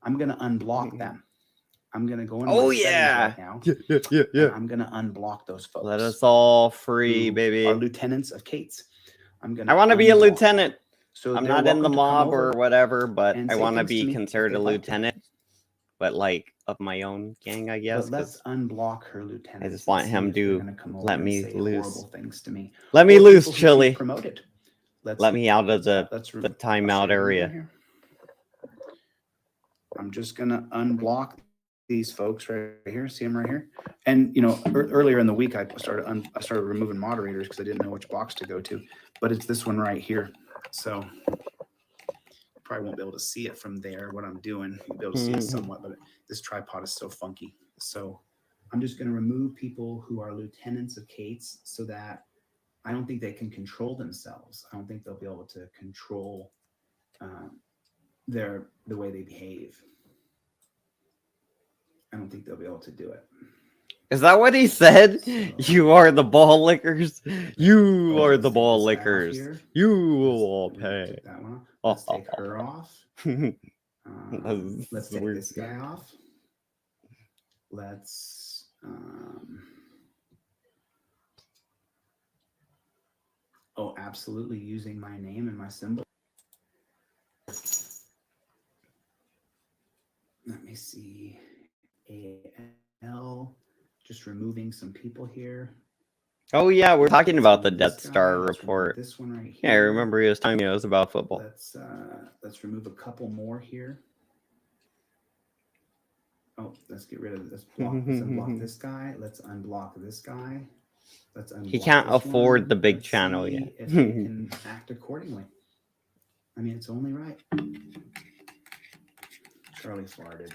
Speaker 1: I'm going to unblock them. I'm going to go in my settings right now. Yeah. I'm going to unblock those folks.
Speaker 2: Let us all free, baby.
Speaker 1: Are lieutenants of Kate's.
Speaker 2: I want to be a lieutenant.
Speaker 1: So
Speaker 2: I'm not in the mob or whatever, but
Speaker 1: and
Speaker 2: I
Speaker 1: say
Speaker 2: want to
Speaker 1: things to
Speaker 2: be
Speaker 1: me if
Speaker 2: considered
Speaker 1: they'd
Speaker 2: a
Speaker 1: like to.
Speaker 2: lieutenant, but like of my own gang, I guess.
Speaker 1: But let's unblock her lieutenant.
Speaker 2: I just want him to let me loose.
Speaker 1: Things to me.
Speaker 2: Let me
Speaker 1: Or
Speaker 2: loose,
Speaker 1: people who
Speaker 2: Chili.
Speaker 1: she's promoted.
Speaker 2: Let me out of the
Speaker 1: let's
Speaker 2: timeout area.
Speaker 1: I'm just gonna unblock these folks right here. See them right here. And earlier in the week, I started removing moderators because I didn't know which box to go to. But it's this one right here. So you probably won't be able to see it from there. What I'm doing, you'll be able to see it somewhat. But this tripod is so funky. So I'm just gonna remove people who are lieutenants of Kate's so that I don't think they can control themselves. I don't think they'll be able to control the way they behave. I don't think they'll be able to do it.
Speaker 2: Is that what he said? You are the ball lickers. You are the ball lickers. You will pay.
Speaker 1: That one off. Let's take her off. Let's take this guy off. Let's oh, absolutely using my name and my symbol. Let me see. AL, just removing some people here.
Speaker 2: Oh yeah, we're talking about the Death Star report.
Speaker 1: This one right here.
Speaker 2: Yeah, I remember he was telling me it was about football.
Speaker 1: Let's remove a couple more here. Oh, let's get rid of this block. Let's unblock this guy. Let's unblock this guy. Let's unblock
Speaker 2: He can't afford
Speaker 1: one.
Speaker 2: the big
Speaker 1: Let's
Speaker 2: channel
Speaker 1: see
Speaker 2: yet.
Speaker 1: if he can act accordingly. I mean, it's only right. Charlie farted.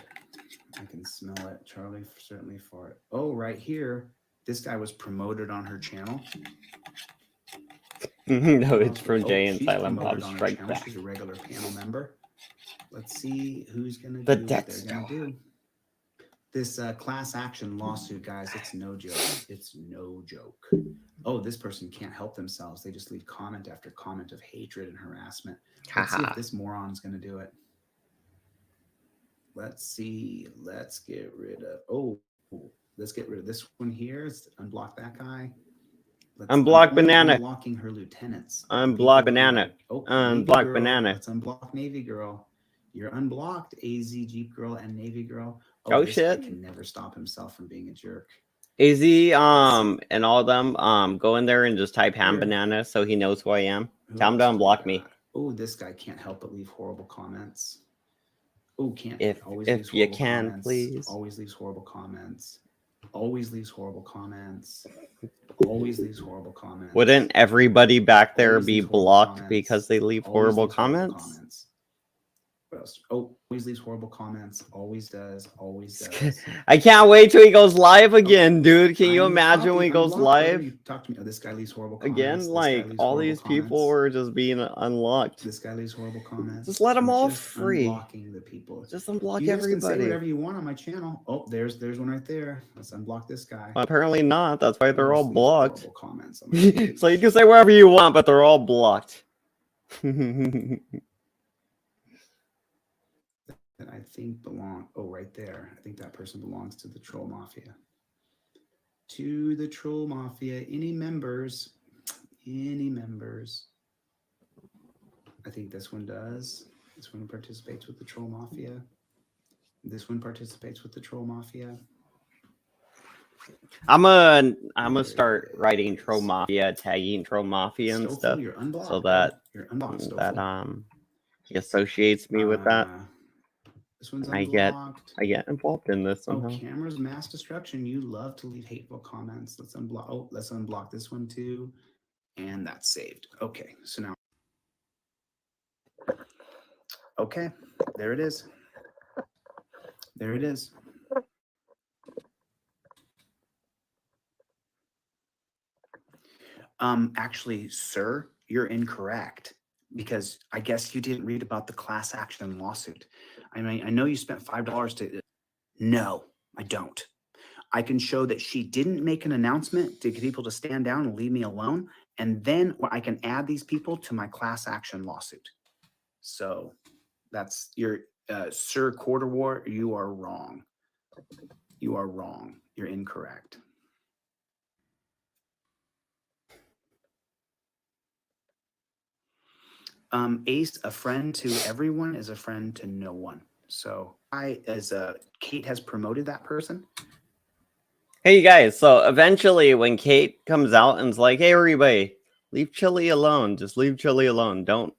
Speaker 1: I can smell it. Charlie certainly farted. Oh, right here. This guy was promoted on her channel.
Speaker 2: No, it's from Jay and Silent Bob Strike Back.
Speaker 1: She's a regular panel member. Let's see who's going to do
Speaker 2: The
Speaker 1: what
Speaker 2: Death
Speaker 1: they're
Speaker 2: Star.
Speaker 1: going to do. This class action lawsuit, guys, it's no joke. It's no joke. Oh, this person can't help themselves. They just leave comment after comment of hatred and harassment. Let's see if this moron's going to do it. Let's see. Let's get rid of. Let's get rid of this one here. Let's unblock that guy.
Speaker 2: Unblock Banana.
Speaker 1: Unblocking her lieutenants.
Speaker 2: Unblock Banana.
Speaker 1: Oh,
Speaker 2: unblock Banana.
Speaker 1: Let's unblock Navy Girl. You're unblocked, AZ Jeep Girl and Navy Girl.
Speaker 2: Oh
Speaker 1: this
Speaker 2: shit!
Speaker 1: guy can never stop himself from being a jerk.
Speaker 2: AZ and all of them go in there and just type HandBanana so he knows who I am. Tell him to unblock me.
Speaker 1: Oh, this guy can't help but leave horrible comments. Oh, can't.
Speaker 2: If you can,
Speaker 1: comments.
Speaker 2: Please.
Speaker 1: Always leaves horrible comments. Always leaves horrible comments. Always leaves horrible comments.
Speaker 2: Wouldn't everybody back there be blocked because they leave horrible comments?
Speaker 1: What else? Oh, always leaves horrible comments. Always does. Always does.
Speaker 2: I can't wait till he goes live again, dude. Can you imagine when he goes live?
Speaker 1: Talk to me. Oh, this guy leaves horrible comments.
Speaker 2: Again, like all these people were just being unlocked.
Speaker 1: This guy leaves horrible comments.
Speaker 2: Just let them all free.
Speaker 1: Unblocking the people.
Speaker 2: Just unblock
Speaker 1: you guys
Speaker 2: everybody.
Speaker 1: Can say whatever you want on my channel. Oh, there's one right there. Let's unblock this guy.
Speaker 2: Well, apparently not. That's why they're all blocked.
Speaker 1: Comments
Speaker 2: so you can say whatever you want, but they're all blocked.
Speaker 1: I think belong. Oh, right there. I think that person belongs to the Troll Mafia. To the Troll Mafia. Any members? Any members? I think this one does. This one participates with the Troll Mafia. This one participates with the Troll Mafia.
Speaker 2: I'm gonna start writing Troll Mafia, tagging Troll Mafia and stuff, so that he associates me with that.
Speaker 1: This one's
Speaker 2: unblocked. I get involved in this somehow.
Speaker 1: Oh, cameras, mass destruction. You love to leave hateful comments. Let's unblock. Oh, let's unblock this one too, and that's saved. Okay, so now. Okay, there it is. There it is. Actually, sir, you're incorrect, because I guess you didn't read about the class action lawsuit. I mean, I know you spent $5 to. No, I don't. I can show that she didn't make an announcement to get people to stand down and leave me alone. And then I can add these people to my class action lawsuit. So that's your, Sir Quarter War. You are wrong. You are wrong. You're incorrect. Ace, a friend to everyone is a friend to no one. So Kate has promoted that person.
Speaker 2: Hey, you guys. So eventually when Kate comes out and is like, hey, everybody, leave Chili alone. Just leave Chili alone. Don't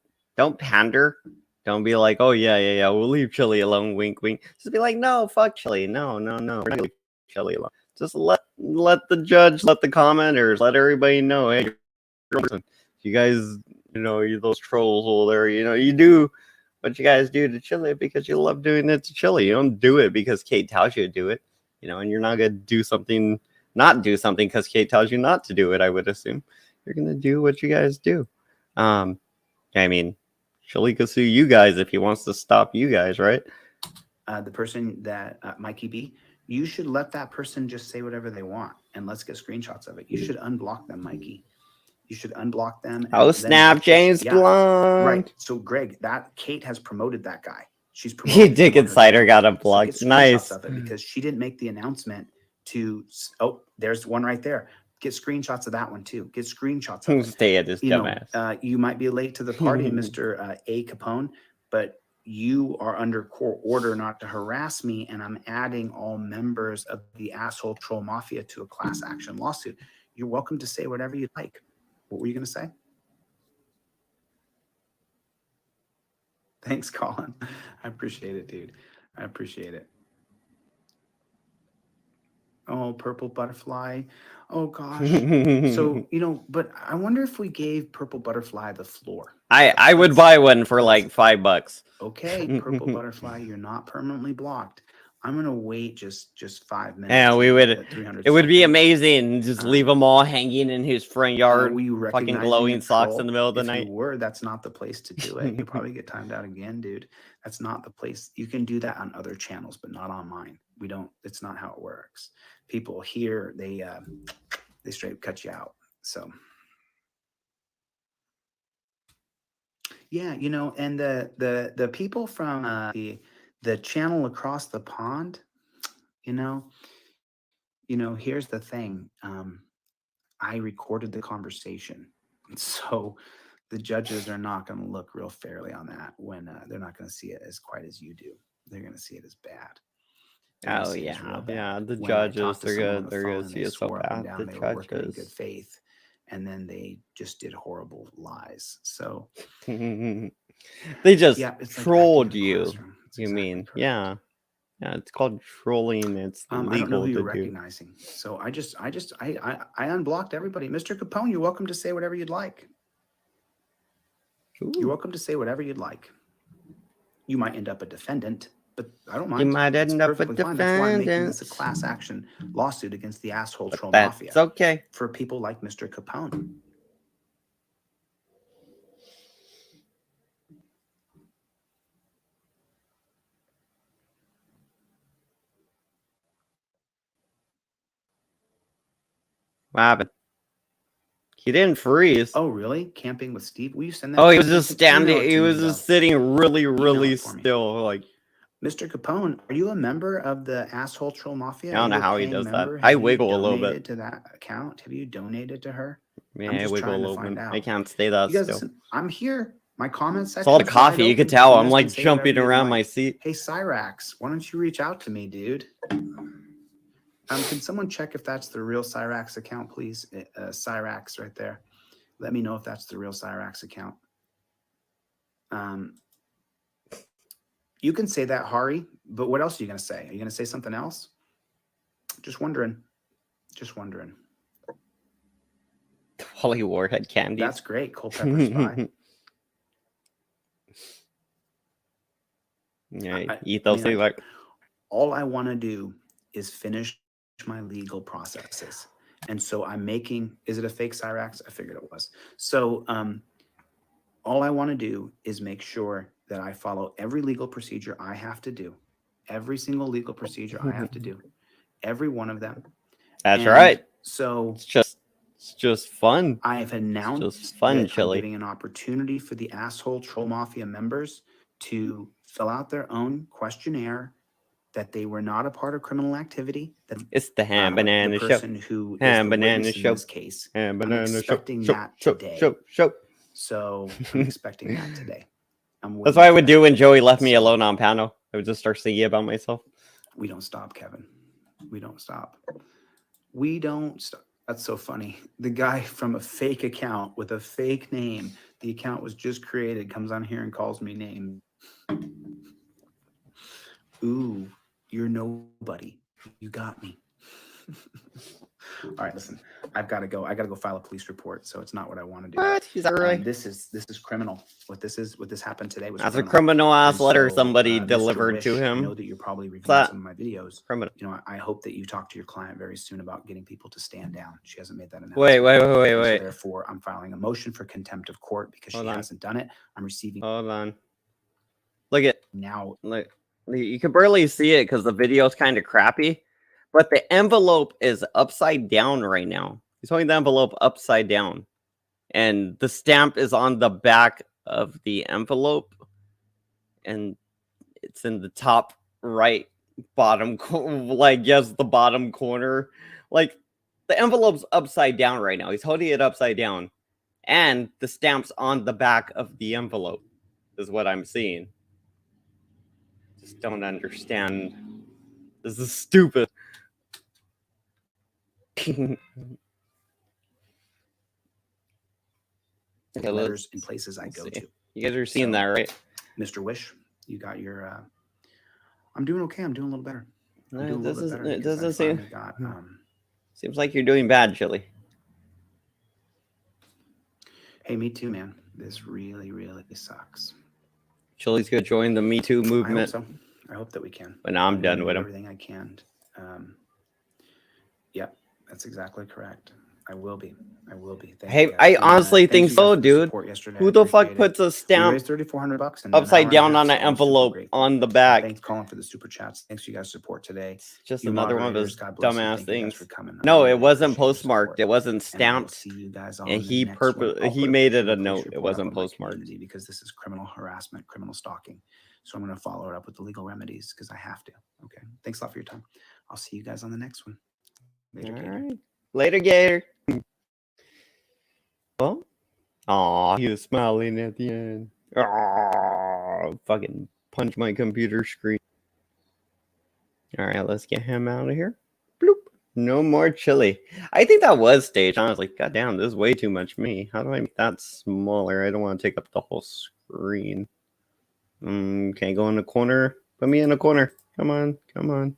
Speaker 2: pander. Don't be like, oh, yeah. We'll leave Chili alone. Wink, wink. Just be like, no, fuck Chili. No. We're not gonna leave Chili alone. Just let the judge, let the commenters, let everybody know, hey, you guys, you're those trolls over there, you do what you guys do to Chili because you love doing it to Chili. You don't do it because Kate tells you to do it, and you're not going to not do something because Kate tells you not to do it, I would assume. You're going to do what you guys do. I mean, Chili could sue you guys if he wants to stop you guys, right?
Speaker 1: The person that, Mikey B, you should let that person just say whatever they want, and let's get screenshots of it. You should unblock them, Mikey. You should unblock them.
Speaker 2: Oh, snap, James Blunt.
Speaker 1: Right. So, Greg, that Kate has promoted that guy. She's promoting
Speaker 2: Dick
Speaker 1: him on her
Speaker 2: Insider got
Speaker 1: channel.
Speaker 2: him blocked.
Speaker 1: So get
Speaker 2: Nice.
Speaker 1: screenshots of it because she didn't make the announcement to. Oh, there's one right there. Get screenshots of that one too. Get screenshots of it.
Speaker 2: Stay at his
Speaker 1: You know,
Speaker 2: dumbass.
Speaker 1: you might be late to the party, Mr. A. Capone, but you are under court order not to harass me, and I'm adding all members of the asshole Troll Mafia to a class action lawsuit. You're welcome to say whatever you'd like. What were you going to say? Thanks, Colin. I appreciate it, dude. I appreciate it. Oh, purple butterfly. Oh gosh. So, you know, but I wonder if we gave purple butterfly the floor.
Speaker 2: I would buy one for like $5.
Speaker 1: Okay, purple butterfly, you're not permanently blocked. I'm gonna wait just 5 minutes.
Speaker 2: Yeah, we would. It would be amazing. Just leave them all hanging in his front yard. Fucking glowing socks in the middle of the night.
Speaker 1: If you were, that's not the place to do it. You'll probably get timed out again, dude. That's not the place. You can do that on other channels, but not on mine. We don't. It's not how it works. People here, they straight cut you out. So. Yeah, you know, and the people from the channel across the pond, you know, here's the thing. I recorded the conversation, so the judges are not going to look real fairly on that when they're not going to see it as quite as you do. They're going to see it as bad.
Speaker 2: Oh yeah. The judges, they're gonna see it so bad. The
Speaker 1: they were working in good
Speaker 2: judges.
Speaker 1: faith, and then they just did horrible lies. So
Speaker 2: They just
Speaker 1: yeah, it's like
Speaker 2: trolled
Speaker 1: acting in a
Speaker 2: you.
Speaker 1: classroom. It's
Speaker 2: You
Speaker 1: exactly
Speaker 2: mean?
Speaker 1: correct.
Speaker 2: Yeah. Yeah, it's called trolling. It's
Speaker 1: I don't know
Speaker 2: legal
Speaker 1: who you're
Speaker 2: to do.
Speaker 1: recognizing. So I unblocked everybody. Mr. Capone, you're welcome to say whatever you'd like. You're
Speaker 2: Ooh.
Speaker 1: welcome to say whatever you'd like. You might end up a defendant, but I don't mind.
Speaker 2: You might
Speaker 1: It's
Speaker 2: end up a
Speaker 1: perfectly fine. That's why I'm making this a
Speaker 2: defendant.
Speaker 1: class action lawsuit against the asshole Troll
Speaker 2: That's
Speaker 1: Mafia
Speaker 2: okay.
Speaker 1: for people like Mr. Capone.
Speaker 2: What happened? He didn't freeze.
Speaker 1: Oh, really? Camping with Steve? Will you send that?
Speaker 2: Oh, he
Speaker 1: to
Speaker 2: was
Speaker 1: me?
Speaker 2: just standing.
Speaker 1: Email it
Speaker 2: He
Speaker 1: to
Speaker 2: was
Speaker 1: me,
Speaker 2: just
Speaker 1: though.
Speaker 2: sitting really, really
Speaker 1: it for me.
Speaker 2: still. Like,
Speaker 1: Mr. Capone, are you a member of the asshole Troll Mafia?
Speaker 2: I don't
Speaker 1: Are
Speaker 2: know
Speaker 1: you a
Speaker 2: how he
Speaker 1: paying
Speaker 2: does
Speaker 1: member?
Speaker 2: that. I
Speaker 1: Have you
Speaker 2: wiggle a little bit.
Speaker 1: donated to that account? Have you donated to her?
Speaker 2: Yeah,
Speaker 1: I'm
Speaker 2: I
Speaker 1: just
Speaker 2: wiggle a
Speaker 1: trying to
Speaker 2: little
Speaker 1: find
Speaker 2: bit.
Speaker 1: out.
Speaker 2: I can't stay that
Speaker 1: You guys,
Speaker 2: still.
Speaker 1: listen, I'm here. My comment section.
Speaker 2: It's a lot of coffee. You could tell. I'm like jumping around my seat.
Speaker 1: Hey, Cyrax, why don't you reach out to me, dude? Can someone check if that's the real Cyrax account, please? Cyrax right there. Let me know if that's the real Cyrax account. You can say that, Hari, but what else are you going to say? Are you going to say something else? Just wondering. Just wondering.
Speaker 2: Wally Warhead candy.
Speaker 1: That's great. Culpepper Spy.
Speaker 2: Yeah, eat those things like.
Speaker 1: All I want to do is finish my legal processes. And so I'm making, is it a fake Cyrax? I figured it was. So all I want to do is make sure that I follow every legal procedure I have to do. Every single legal procedure I have to do. Every one of them.
Speaker 2: That's right.
Speaker 1: So
Speaker 2: it's just fun.
Speaker 1: I have announced
Speaker 2: just fun,
Speaker 1: that
Speaker 2: Chili.
Speaker 1: I'm giving an opportunity for the asshole Troll Mafia members to fill out their own questionnaire that they were not a part of criminal activity. That
Speaker 2: it's the Ham Banana Show.
Speaker 1: Who
Speaker 2: Ham
Speaker 1: is
Speaker 2: Banana
Speaker 1: in
Speaker 2: Show.
Speaker 1: this case.
Speaker 2: Ham
Speaker 1: I'm
Speaker 2: Banana
Speaker 1: expecting
Speaker 2: Show.
Speaker 1: that today.
Speaker 2: Show.
Speaker 1: So I'm expecting that today.
Speaker 2: That's what I would do when Joey left me alone on panel. I would just start singing about myself.
Speaker 1: We don't stop, Kevin. We don't stop. We don't stop. That's so funny. The guy from a fake account with a fake name, the account was just created, comes on here and calls me name. Ooh, you're nobody. You got me. All right, listen. I've got to go. I got to go file a police report. So it's not what I want to do.
Speaker 2: What? Is that right?
Speaker 1: This is criminal. What this happened today was
Speaker 2: that's
Speaker 1: criminal.
Speaker 2: a criminal ass letter
Speaker 1: so,
Speaker 2: somebody
Speaker 1: Mr.
Speaker 2: delivered
Speaker 1: Wish,
Speaker 2: to him.
Speaker 1: I know that you're probably reviewing some of my videos.
Speaker 2: Criminal.
Speaker 1: You know, I hope that you talk to your client very soon about getting people to stand down. She hasn't made that announcement.
Speaker 2: Wait.
Speaker 1: So therefore, I'm filing a motion for contempt of court because she hasn't done it. I'm receiving.
Speaker 2: Hold on. Look at
Speaker 1: now.
Speaker 2: Look, you can barely see it because the video is kind of crappy, but the envelope is upside down right now. He's holding the envelope upside down, and the stamp is on the back of the envelope, and It's in the top right bottom, like yes, the bottom corner. Like the envelope's upside down right now. He's holding it upside down, and the stamp's on the back of the envelope. Is what I'm seeing. Just don't understand. This is stupid. Okay,
Speaker 1: letters in places I go
Speaker 2: see.
Speaker 1: to.
Speaker 2: You guys are seeing that, right?
Speaker 1: Mr. Wish, you got your. I'm doing okay. I'm doing a little better. I'm doing a little bit better.
Speaker 2: It
Speaker 1: because I
Speaker 2: doesn't seem.
Speaker 1: finally got,
Speaker 2: Seems like you're doing bad, Chili.
Speaker 1: hey, me too, man. This really, really sucks.
Speaker 2: Chili's gonna join the Me Too
Speaker 1: I hope
Speaker 2: movement.
Speaker 1: so. I hope that we can.
Speaker 2: But now I'm done
Speaker 1: gonna
Speaker 2: with
Speaker 1: do
Speaker 2: him.
Speaker 1: everything I can. Yep, that's exactly correct. I will be. I will be. Thank you
Speaker 2: Hey,
Speaker 1: guys.
Speaker 2: I
Speaker 1: And,
Speaker 2: honestly
Speaker 1: thank
Speaker 2: think
Speaker 1: you guys
Speaker 2: so,
Speaker 1: for the
Speaker 2: dude.
Speaker 1: support yesterday.
Speaker 2: Who
Speaker 1: I
Speaker 2: the fuck
Speaker 1: appreciate
Speaker 2: puts a
Speaker 1: We
Speaker 2: stamp
Speaker 1: raised $3,400 in
Speaker 2: upside
Speaker 1: an hour
Speaker 2: down
Speaker 1: and
Speaker 2: on
Speaker 1: a
Speaker 2: an
Speaker 1: half, so I'm super
Speaker 2: envelope
Speaker 1: grateful.
Speaker 2: on the back?
Speaker 1: Thanks, Colin, for the super chats. Thanks for you guys' support today.
Speaker 2: It's just
Speaker 1: You
Speaker 2: another one of
Speaker 1: moderators,
Speaker 2: his
Speaker 1: God bless you.
Speaker 2: dumbass
Speaker 1: Thank you guys
Speaker 2: things.
Speaker 1: for coming. I
Speaker 2: No,
Speaker 1: really
Speaker 2: it wasn't
Speaker 1: appreciate your
Speaker 2: postmarked.
Speaker 1: support.
Speaker 2: It wasn't
Speaker 1: And I will
Speaker 2: stamped.
Speaker 1: see you guys on
Speaker 2: And
Speaker 1: the
Speaker 2: he
Speaker 1: next one. I'll
Speaker 2: he
Speaker 1: put
Speaker 2: made it a
Speaker 1: official police
Speaker 2: note. It
Speaker 1: report up
Speaker 2: wasn't
Speaker 1: on my
Speaker 2: postmarked.
Speaker 1: community because this is criminal harassment, criminal stalking. So I'm going to follow it up with the legal remedies because I have to. Okay. Thanks a lot for your time. I'll see you guys on the next one. Later, Gator.
Speaker 2: Right. Later, Gator. Well, aw, he was smiling at the end. Aw, fucking punch my computer screen. All right, let's get him out of here. Bloop. No more Chili. I think that was staged. I was like, God damn, this is way too much me. How do I make that smaller? I don't want to take up the whole screen. Okay, go in the corner. Put me in the corner. Come on, come on.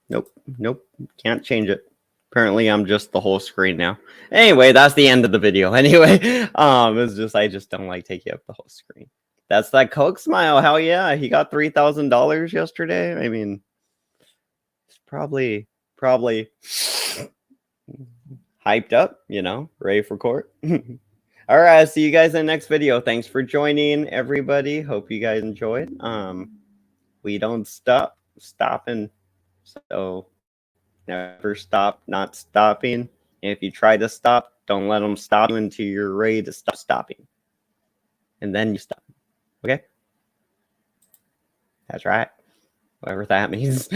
Speaker 2: Nope, nope. Can't change it. Apparently, I'm just the whole screen now. Anyway, that's the end of the video. Anyway, it's just I just don't like taking up the whole screen. That's that Coke smile. Hell yeah, he got $3,000 yesterday. I mean, it's probably hyped up, you know, ready for court. All right, see you guys in the next video. Thanks for joining, everybody. Hope you guys enjoyed. We don't stop stopping, so never stop not stopping. And if you try to stop, don't let them stop you until you're ready to stop stopping, and then you stop. Okay, that's right. Whatever that means.